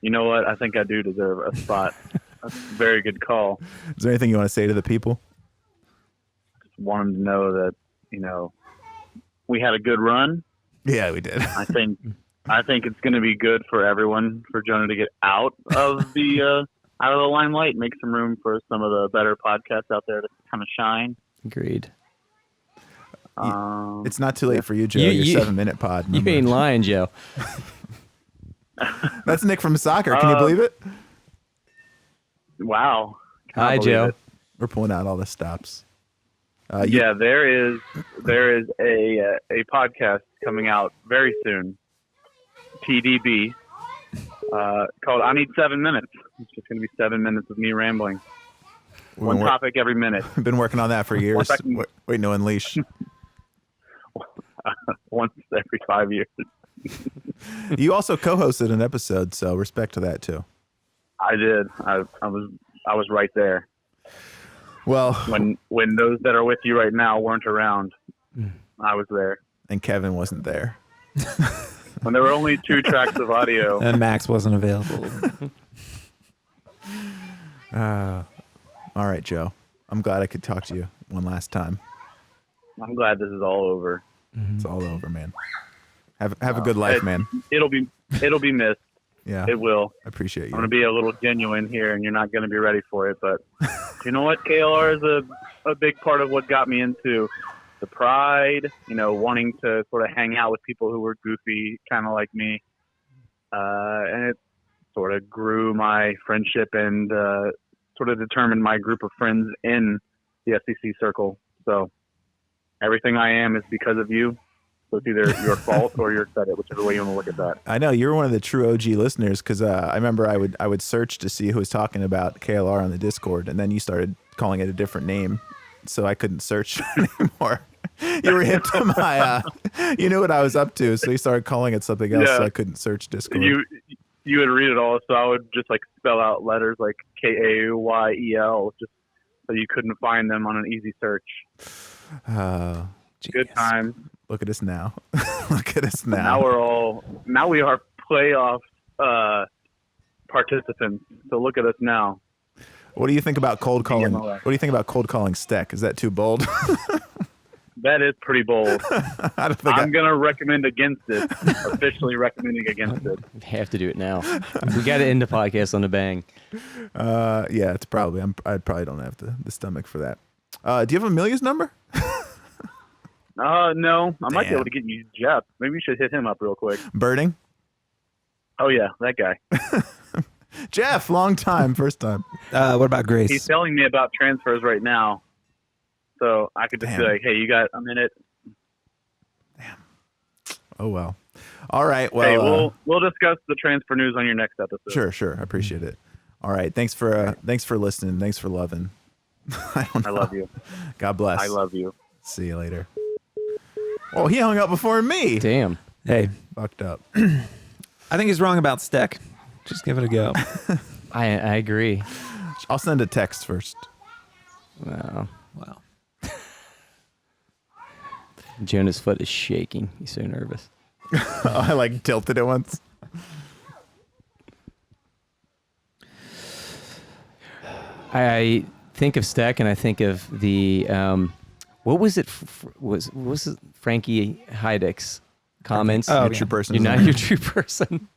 You know what? I think I do deserve a spot. That's a very good call. Is there anything you want to say to the people? Just want them to know that, we had a good run. Yeah, we did. I think it's going to be good for everyone for Jonah to get out of the limelight, make some room for some of the better podcasts out there to kind of shine. Agreed. It's not too late for you, Joe. You- Your you- 7-minute pod. You remember? ain't lying, Joe. That's Nick from soccer. Can you believe it? Wow. Hi, Can't believe Joe. it. We're pulling out all the stops. Yeah, there is a podcast coming out very soon, TDB, called I Need 7 Minutes. It's just going to be 7 minutes of me rambling. One topic every minute. I've been working on that for years. second. Waiting to unleash. Once every 5 years. You also co-hosted an episode, so respect to that too. I did. I was right there. Well, When those that are with you right now weren't around, I was there. and Kevin wasn't there. When there were only 2 tracks of audio. And Max wasn't available. All right, Joe. I'm glad I could talk to you one last time. I'm glad this is all over. It's all over, man. Have a good life, man. It'll be missed. Yeah, It will. I appreciate I'm going you. to be a little genuine here, and you're not going to be ready for it. But you know what? KLR is a big part of what got me into the pride, wanting to sort of hang out with people who were goofy, kind of like me. And it sort of grew my friendship and sort of determined my group of friends in the SEC circle. So everything I am is because of you. So it's either your fault or your credit, whichever way you want to look at that. I know you're one of the true OG listeners because I remember I would search to see who was talking about KLR on the Discord, and then you started calling it a different name, so I couldn't search anymore. You were hip to my, you knew what I was up to, so you started calling it something else, so Yeah. I couldn't search Discord. You would read it all, so I would just like spell out letters like KAYEL, just so you couldn't find them on an easy search. Good times. Look at us now. Look at us now. Now we are playoff participants. So look at us now. What do you think about cold calling? Yeah, What do you think about cold calling Steck? Is that too bold? That is pretty bold. I don't think I'm going to recommend against it. Officially recommending against it. We have to do it now. We got to end the podcast on a bang. yeah, it's probably. I probably don't have the stomach for that. Do you have Amelia's number? No. I might be Damn. able to get you Jeff. Maybe you should hit him up real quick. Birding? Oh, yeah, that guy. Jeff, long time, first time. What about Grace? He's telling me about transfers right now. So I could just be Damn. like, hey, you got a minute? Oh well. All right. Well, Hey, we'll discuss the transfer news on your next episode. sure. I appreciate it. All right. Thanks for listening. Thanks for loving. I don't I know. love you. God bless. I love you. See you later. Oh, he hung up before me. Damn. Hey, Fucked up. I think he's wrong about Steck. Just give it a go. I agree. I'll send a text first. Wow. Wow. Jonah's foot is shaking. He's so nervous. I like tilted it once. I think of Steck and I think of the what was it? Was it Frankie Heidick's comments? Oh, Your yeah. true person. You're not your true person.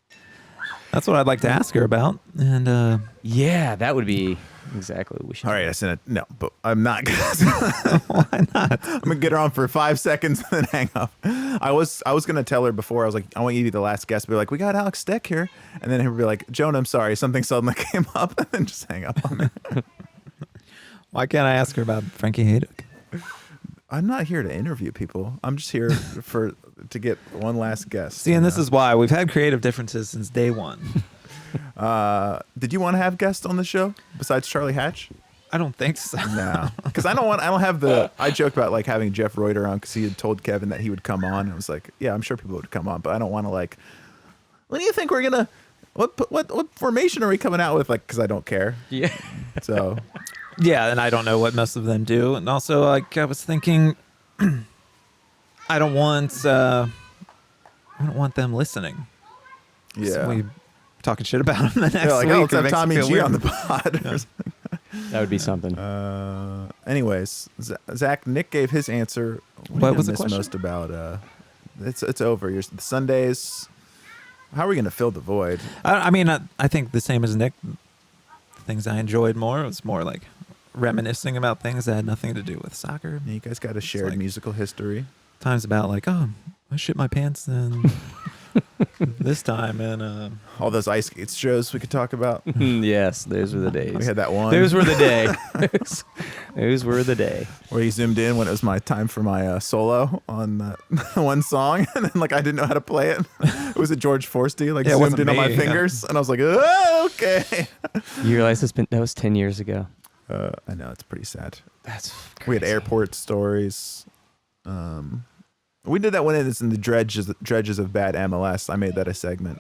That's what I'd like to ask her about. And Yeah, that would be exactly what we should. All right, I sent it. No, but I'm not gonna. why not? I'm gonna get her on for 5 seconds and then hang up. I was gonna tell her before. I was like, I want you to be the last guest. Be like, we got Alex Steck here, and then he'd be like, Jonah, I'm sorry, something suddenly came up, and then just hang up on me. Why can't I ask her about Frankie Haydock? I'm not here to interview people. I'm just here to get one last guest. See, and this is why we've had creative differences since day one. Did you want to have guests on the show besides Charlie Hatch? I don't think so. No, because I don't have the. I joked about like having Jeff Reuter on because he had told Kevin that he would come on. I was like, yeah, I'm sure people would come on, but I don't want to like. What do you think we're gonna? What formation are we coming out with? Like, because I don't care. Yeah. So Yeah, and I don't know what most of them do. And also, like, I was thinking, I don't want them listening. yeah, So we talking shit about them the next yeah, like week. oh, let's It have makes me Tommy feel G weird. on the pod. That would be something. Anyways, Zach, Nick gave his answer. What did I was the miss question? most about? It's over. The Sundays. How are we gonna fill the void? I mean, I think the same as Nick. The things I enjoyed more was more like reminiscing about things that had nothing to do with soccer. You guys got a shared like- musical history. Times about like, oh, I shit my pants and this time and All those ice skates shows we could talk about. Yes, those were the days. We had that one. Those were the day. Those were the day. Where he zoomed in when it was my time for my solo on one song, and then like I didn't know how to play it. It was a George Forsty, like Yeah, it zoomed wasn't in on my me, yeah. fingers, and I was like, oh, okay. You realize that was 10 years ago. I know it's pretty sad. That's We had crazy. airport stories. We did that when it's in the dredges of bad MLS. I made that a segment,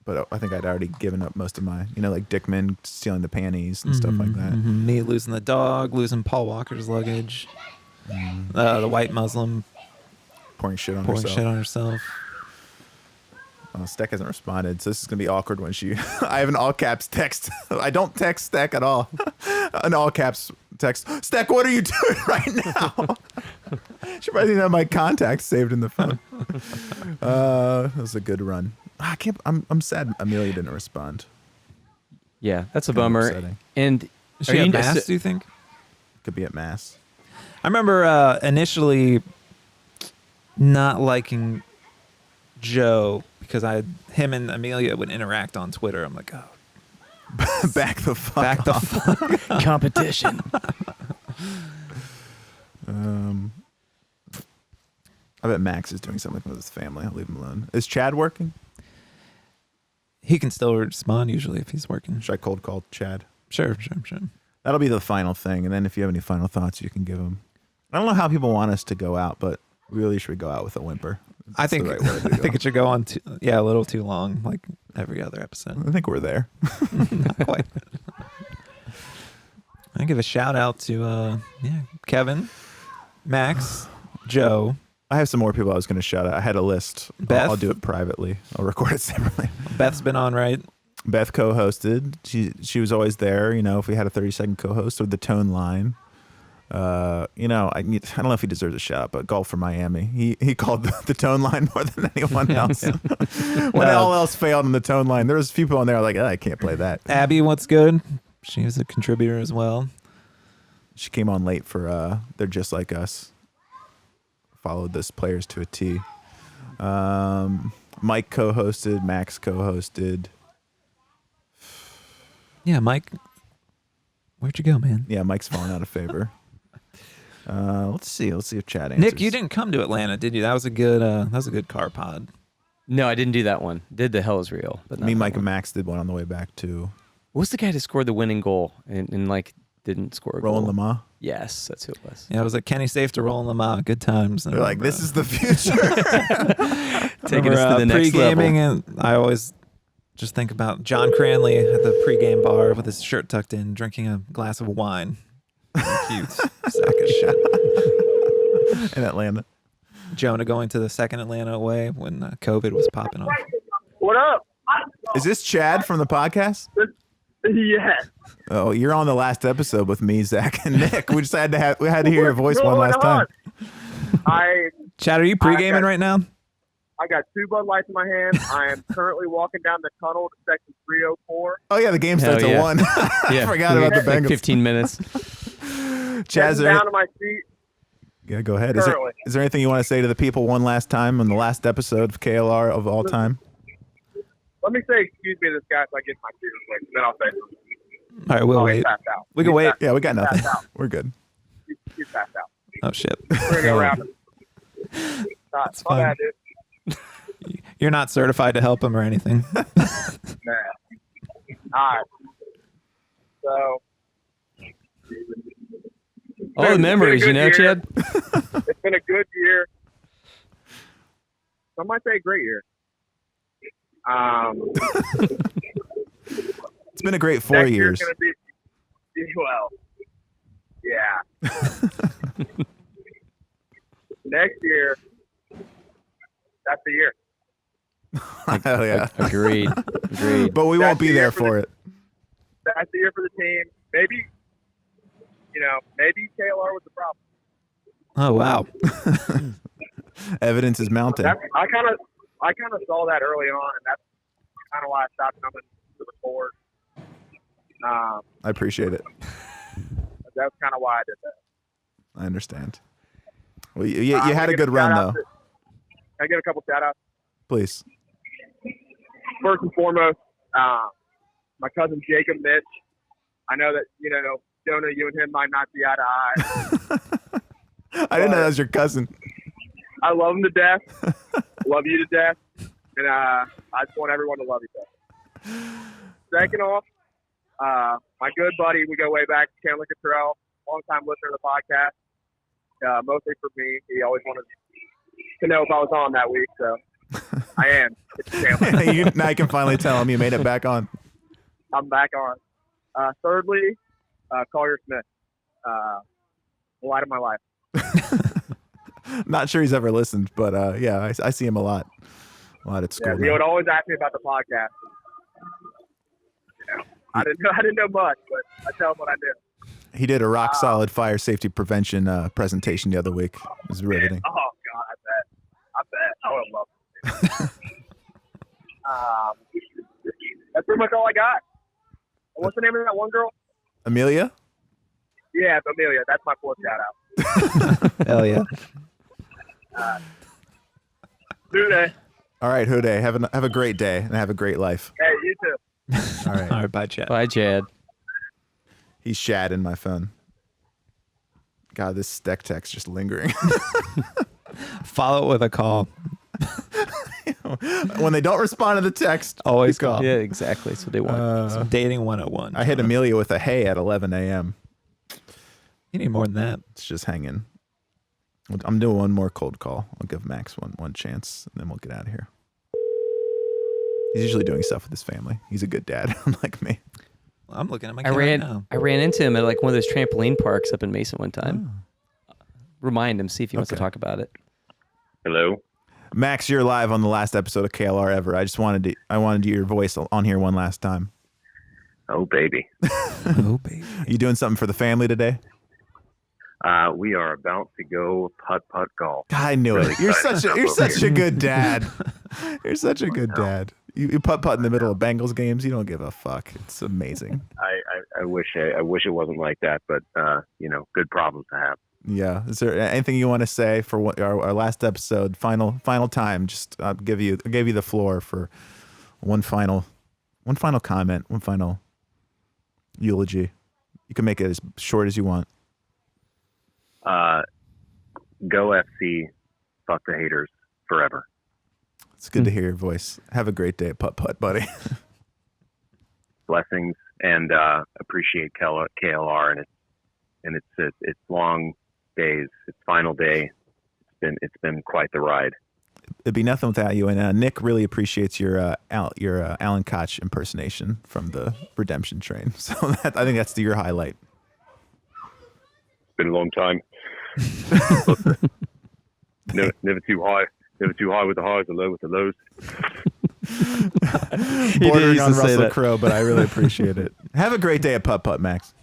but I think I'd already given up most of my, like Dickman stealing the panties and stuff like that. me losing the dog, losing Paul Walker's luggage, the white Muslim Pouring shit on pouring herself. shit on herself. Steck hasn't responded, so this is gonna be awkward when she. I have an all caps text. I don't text Steck at all. An all caps text. Steck, what are you doing right now? She probably didn't have my contacts saved in the phone. That was a good run. I can't. I'm sad. Amelia didn't respond. Yeah, that's a Kinda bummer. upsetting. And Is are she you at mass, do you think? Could be at mass. I remember initially not liking Joe because him and Amelia would interact on Twitter. I'm like, oh, Back the fuck. back the off. fuck. competition. I bet Max is doing something with his family. I'll leave him alone. Is Chad working? He can still respond usually if he's working. Should I cold call Chad? Sure. That'll be the final thing, and then if you have any final thoughts, you can give them. I don't know how people want us to go out, but we really should go out with a whimper. I That's the think right way to I go. think it should go on a little too long, like every other episode. I think we're there. Not quite. I give a shout out to Kevin, Max, Joe. I have some more people I was going to shout out. I had a list. Beth? I'll do it privately. I'll record it separately. Beth's been on, right? Beth co-hosted. She was always there. If we had a 30-second co-host with the tone line. I don't know if he deserves a shout out, but Golf for Miami. He called the tone line more than anyone else. When all else failed in the tone line, there was a few people on there like, I can't play that. Abby, what's good? She was a contributor as well. She came on late for They're Just Like Us. Followed this players to a T. Mike co-hosted. Max co-hosted. Yeah, Mike. Where'd you go, man? Yeah, Mike's falling out of favor. Let's see if Chad answers. Nick, you didn't come to Atlanta, did you? That was a good car pod. No, I didn't do that one. Did the Hell Is Real. But not Me, that Mike, one. and Max did one on the way back too. What's the guy that scored the winning goal in like didn't score a Rolling goal. Lamar. Yes, that's who it was. Yeah, it was like Kenny Safe to roll in Lamar. Good times. They're like, this is the future. Taking us to the next pre-gaming, level. and I always just think about John Cranley at the pre-game bar with his shirt tucked in, drinking a glass of wine. Cute sack of shit. In Atlanta. Jonah going to the second Atlanta away when COVID was popping off. What up? Is this Chad from the podcast? Yes. Oh, you're on the last episode with me, Zach, and Nick. We just had to hear your voice one last time. Chad, are you pre-gaming right now? I got 2 Bud Lights in my hand. I am currently walking down the tunnel to section 304. Oh yeah, the game starts Hell at yeah. 1. I forgot about the Like Bengals. 15 minutes. Chaz, Down to my seat. yeah, go ahead. Currently. Is there anything you want to say to the people one last time on the last episode of KLR of all time? Let me say excuse me to this guy so I get my seat real quick, then I'll say something. All right, we'll Oh, wait. he's passed out. We can wait. Yeah, we got nothing. Pass out. We're good. He's passed out. Oh shit. We're going to go around him. That's My fine. bad, dude. You're not certified to help him or anything. Nah. All right. So. All the memories, you know, Chad? It's been a good year. Some might say a great year. It's been a great 4 Next years. year's gonna be, well, yeah. Next year, that's the year. Hell yeah. Agreed. But we won't be there for it. That's the year for the team. Maybe, maybe KLR was the problem. Oh wow. Evidence is mounting. I kind of saw that early on, and that's kind of why I stopped coming to the board. I appreciate it. That's kind of why I did that. I understand. Well, you had a good run, though. Can I get a couple shout outs? Please. First and foremost, my cousin Jacob Mitch. I know that, Jonah, you and him might not see eye to eye. I didn't know that was your cousin. I love him to death. Love you to death. And I just want everyone to love each other. Second off, my good buddy, we go way back, Chandler Cottrell, long-time listener of the podcast. Mostly for me. He always wanted to know if I was on that week, so I am. It's Chandler. Now you can finally tell him you made it back on. I'm back on. Thirdly, Collier Smith. The light of my life. Not sure he's ever listened, but yeah, I see him a lot at school. Yeah, he would always ask me about the podcast. I didn't know much, but I tell him what I do. He did a rock solid fire safety prevention presentation the other week. It was riveting. Oh God, I bet. I would love it. That's pretty much all I got. What's the name of that one girl? Amelia? Yeah, it's Amelia. That's my fourth shout out. Hell yeah. Do they? All right, Houday, have a great day and have a great life. Hey, you too. All right. All right, bye, Chad. Bye, Chad. He's shadding my phone. God, this Steck text just lingering. Follow it with a call. When they don't respond to the text, Always you call. Yeah, exactly. That's what they want. Some dating 101. I hit Amelia with a hey at 11 a.m. You need more than that. It's just hanging. I'm doing one more cold call. I'll give Max one chance, and then we'll get out of here. He's usually doing stuff with his family. He's a good dad, unlike me. I'm looking at my I kid right ran now. into him at like one of those trampoline parks up in Mason one time. Remind him, see if he wants to Okay. talk about it. Hello. Max, you're live on the last episode of KLR ever. I wanted your voice on here one last time. Oh, baby. Oh, baby. You doing something for the family today? We are about to go putt-putt golf. God, I knew it. You're such a good dad. You're such a good No. dad. You putt in the middle of Bengals games. You don't give a fuck. It's amazing. I wish it wasn't like that, but good problems to have. Yeah. Is there anything you want to say for what, our last episode? Final time. Just I gave you the floor for one final comment, one final eulogy. You can make it as short as you want. Go FC, fuck the haters forever. It's good to hear your voice. Have a great day at putt, buddy. Blessings, and appreciate KLR and its and it's long days. It's final day. It's been quite the ride. It'd be nothing without you. And Nick really appreciates your Alan Koch impersonation from the Redemption Train. So I think that's your highlight. Been a long time. never too high. Never too high with the highs or low with the lows. Bordering used on to say Russell that. Crowe, but I really appreciate it. Have a great day at Putt Putt, Max.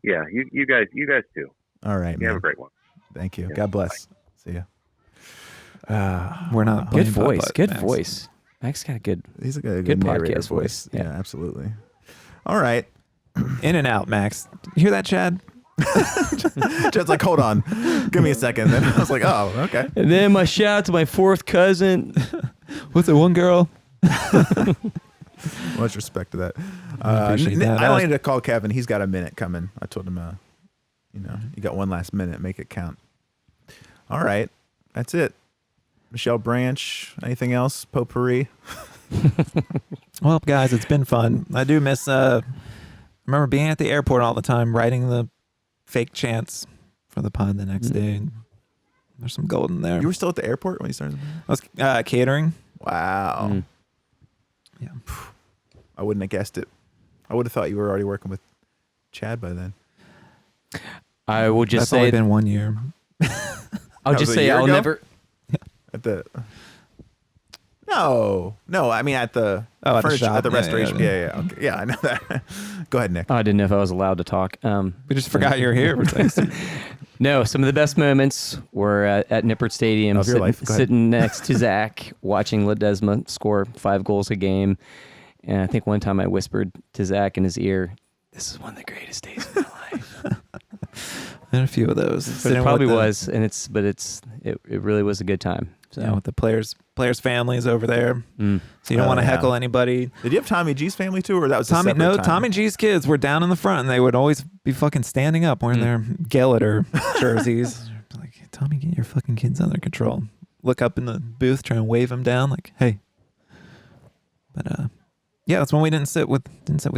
Yeah, you guys too. All right, You have man. a great one. Thank you. God bless. See ya. We're not Good playing voice. putt-putt, Good Max. voice. Max got a good. He's a good Good narrator podcast voice. Yeah, Yeah. absolutely. All right. In and out, Max. You hear that, Chad? Chad's like, hold on. Give me a second. Then I was like, oh, okay. And then my shout out to my fourth cousin. What's it, one girl? Much respect to that. appreciate that. I only need to call Kevin. He's got a minute coming. I told him, you got one last minute. Make it count. All right. That's it. Michelle Branch. Anything else? Potpourri. Well, guys, it's been fun. I do miss. Remember being at the airport all the time, writing the fake chants for the pod the next day. There's some gold in there. You were still at the airport when you started? I was catering. Wow. Yeah. I wouldn't have guessed it. I would have thought you were already working with Chad by then. I will just That's only say. been 1 year. I'll That just was a say year I'll ago? never. At the no, I mean at the Oh, at the furniture, shop. at the Yeah, restoration. yeah, Yeah, okay. Yeah, I know that. Go ahead, Nick. Oh, I didn't know if I was allowed to talk. We just forgot you were here. We're texting. No, some of the best moments were at Nippert Stadium, Of your life. Go ahead. sitting next to Zach, watching Ledesma score 5 goals a game. And I think one time I whispered to Zach in his ear, "This is one of the greatest days of my life." And a few of those. But Sitting it with probably the- was, and it really was a good time. So Yeah, with the players' families over there. Mm. So you don't Oh, want to yeah. heckle anybody. Did you have Tommy G's family too, or that was a Tommy, separate no, time? Tommy G's kids were down in the front, and they would always be fucking standing up wearing their Gallagher jerseys. Like, Tommy, get your fucking kids under control. Look up in the booth, try and wave them down, like, hey. But yeah, that's when we didn't sit with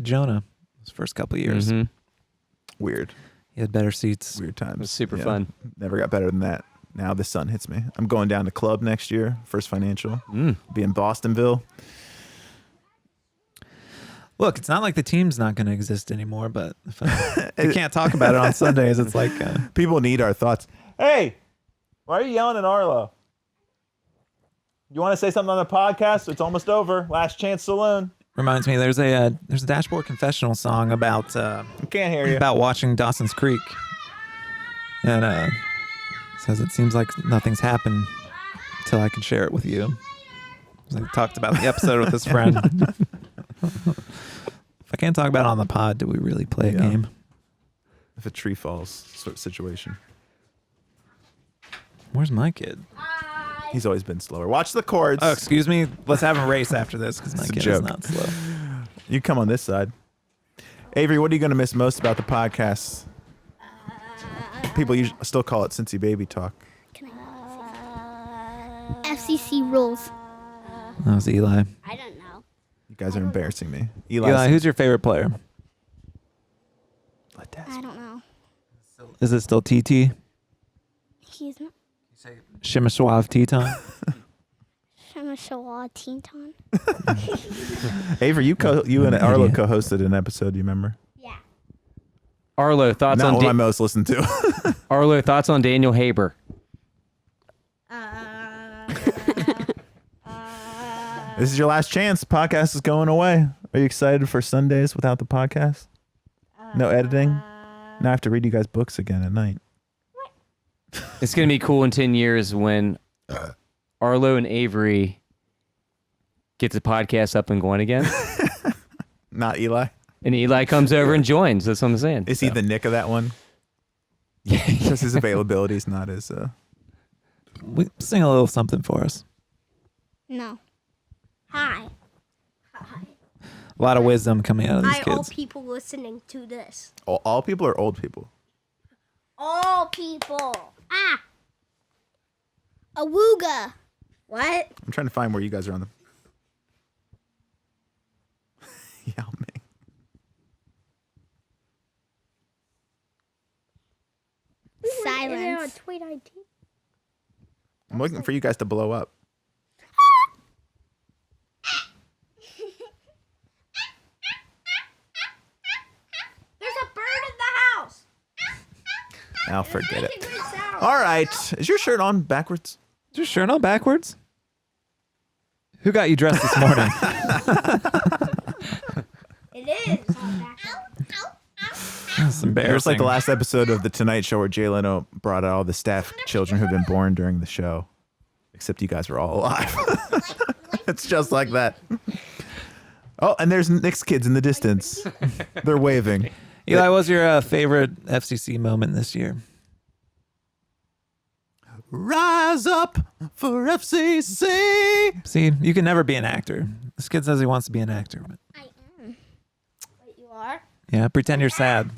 Jonah. His first couple of years, Mhm. Weird he had better seats. times. It was super Yeah. fun. Never got better than that. Now the sun hits me. I'm going down to club next year. First Financial. Be in Bostonville. Look, it's not like the team's not going to exist anymore, but if you can't talk about it on Sundays, it's like People need our thoughts. Hey, why are you yelling at Arlo? You want to say something on the podcast? It's almost over. Last Chance Saloon. reminds me. There's a Dashboard Confessional song about I can't hear you. about watching Dawson's Creek, and says it seems like nothing's happened until I can share it with you. So he talked about the episode with his friend. If I can't talk about it on the pod, do we really play a Yeah. game? If a tree falls, sort of situation. Where's my kid? He's always been slower. Watch the chords. Oh, excuse me. Let's have a race after this because my It's a kid joke. is not slow. You come on this side. Avery, what are you going to miss most about the podcast? People usually still call it Cincy Baby Talk. FCC rules. That was Eli. I don't know. You guys are embarrassing me. Eli, who's your favorite player? I don't know. Is it still TT? He's not Shimashwav Teton? Shamashawa Teton. Avery, you and Arlo Idiot. co-hosted an episode. Do you remember? Yeah. Arlo, thoughts Not on one I most listened to. Arlo, thoughts on Daniel Haber? This is your last chance. Podcast is going away. Are you excited for Sundays without the podcast? No editing. Now I have to read you guys books again at night. It's going to be cool in 10 years when Arlo and Avery get the podcast up and going again. Not Eli. And Eli comes over and joins. That's what I'm saying. Is he the Nick of that one? Yeah. Because his availability is not as. Sing a little something for us. No. Hi. A lot of wisdom coming out of these Hi, all kids. people listening to this. All people or old people? All people. Ah. Awooga. What? I'm trying to find where you guys are on the. Yao Ming. Silence. Tweet ID. I'm looking for you guys to blow up. There's a bird in the house. I'll forget it. Making weird sounds. All right. Is your shirt on backwards? Is your shirt on backwards? Who got you dressed this morning? It is. It's all back. That's embarrassing. It was like the last episode of The Tonight Show where Jay Leno brought out all the staff children who'd been born during the show. Except you guys were all alive. It's just like that. Oh, and there's Nick's kids in the distance. They're waving. Eli, what was your favorite FCC moment this year? Rise up for FCC. See, you can never be an actor. This kid says he wants to be an actor. But I am. Wait, you are? yeah, pretend you're sad.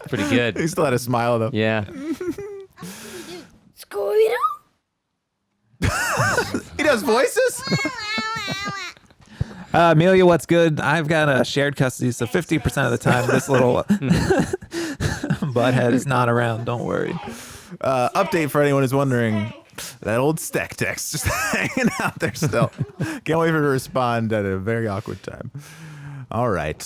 Pretty good. He still had a smile though. Yeah. Scooby-Doo? He does voices? Amelia, what's good? I've got shared custody, so 50% of the time this little butthead is not around. Don't worry. Update for anyone who's wondering. That old stack text just hanging out there still. Can't wait for her to respond at a very awkward time. All right.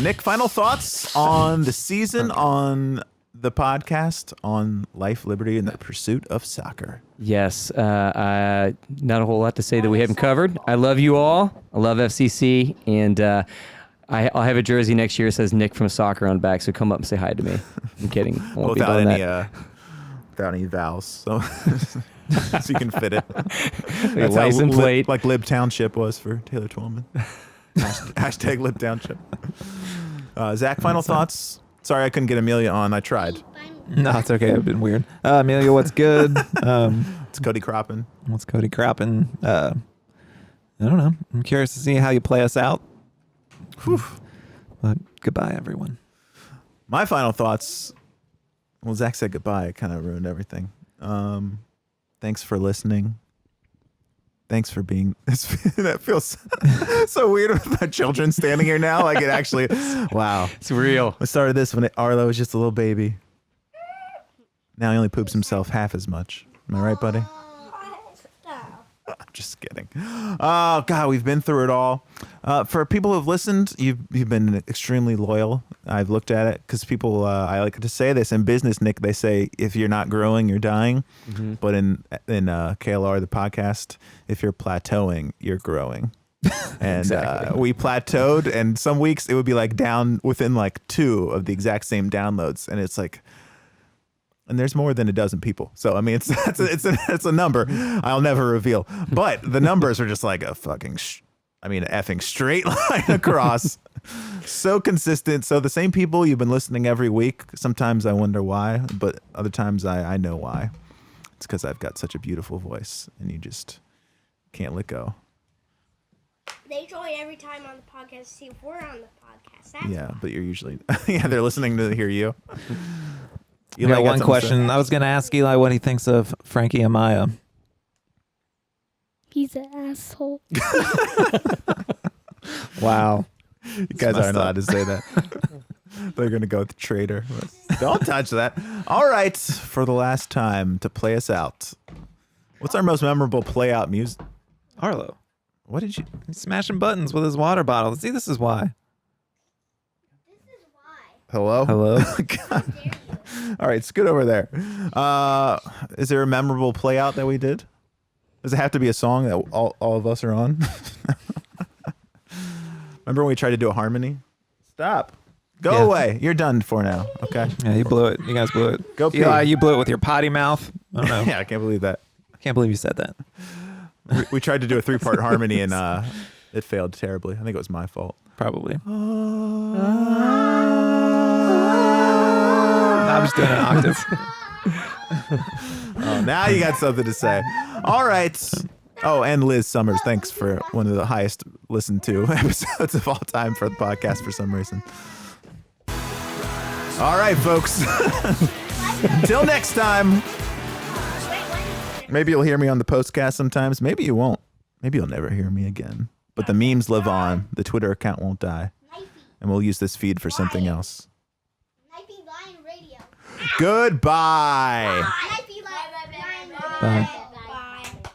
Nick, final thoughts on the season, on the podcast, on life, liberty, and the pursuit of soccer. Yes. Not a whole lot to say that we haven't covered. I love you all. I love FCC. And I'll have a jersey next year that says Nick from Soccer on back. So come up and say hi to me. I'm kidding. I won't be Without doing any that. without any vowels. So, so you can fit it. Like a license plate. Like Lib Township was for Taylor Twellman. Hashtag Lib Township. Zach, final thoughts? Sorry I couldn't get Amelia on. I tried. No, it's okay. I've been weird. Amelia, what's good? It's Cody Croppin. What's Cody Croppin? I don't know. I'm curious to see how you play us out. Whew. But goodbye, everyone. My final thoughts. Well, Zach said goodbye. It kind of ruined everything. Thanks for listening. Thanks for being. That feels so weird with my children standing here now. Like it actually. Wow. It's real. I started this when Arlo was just a little baby. Now he only poops himself half as much. Am I right, buddy? I'm just kidding. Oh God, we've been through it all. For people who've listened, you've been extremely loyal. I've looked at it because people. I like to say this in business, Nick. They say if you're not growing, you're dying. Mm-hmm. But in KLR, the podcast, if you're plateauing, you're growing. And Exactly. We plateaued, and some weeks it would be like down within like 2 of the exact same downloads, and it's like. And there's more than a dozen people. So, I mean, it's a number I'll never reveal. But the numbers are just like a fucking, effing straight line across. So consistent. So the same people, you've been listening every week. Sometimes I wonder why, but other times I know why. It's because I've got such a beautiful voice and you just can't let go. They join every time on the podcast to see if we're on the podcast. That's Yeah, but you're usually, they're listening to hear you. I got one question. I was going to ask Eli what he thinks of Frankie Amaya. He's an asshole. Wow. You guys aren't allowed to say that. They're going to go with the traitor. Don't touch that. All right. For the last time to play us out. What's our most memorable play out music? Arlo. What did you? He's smashing buttons with his water bottle. See, this is why. Hello? Hello? God. All right. Scoot over there. Is there a memorable play out that we did? Does it have to be a song that all of us are on? Remember when we tried to do a harmony? Stop. Go Yeah. away. You're done for now. Okay. Yeah, you blew it. You guys blew it. Go pee. Eli, you blew it with your potty mouth. I don't know. Yeah, I can't believe that. I can't believe you said that. We tried to do a 3-part harmony and it failed terribly. I think it was my fault. Probably. I'm just doing an octave. Oh, now you got something to say. All right. Oh, and Liz Summers, thanks for one of the highest listened to episodes of all time for the podcast for some reason. All right, folks. Until next time. Maybe you'll hear me on the postcast sometimes. Maybe you won't. Maybe you'll never hear me again. But the memes live on. The Twitter account won't die. And we'll use this feed for something else. Might be lying Goodbye. Bye. Bye.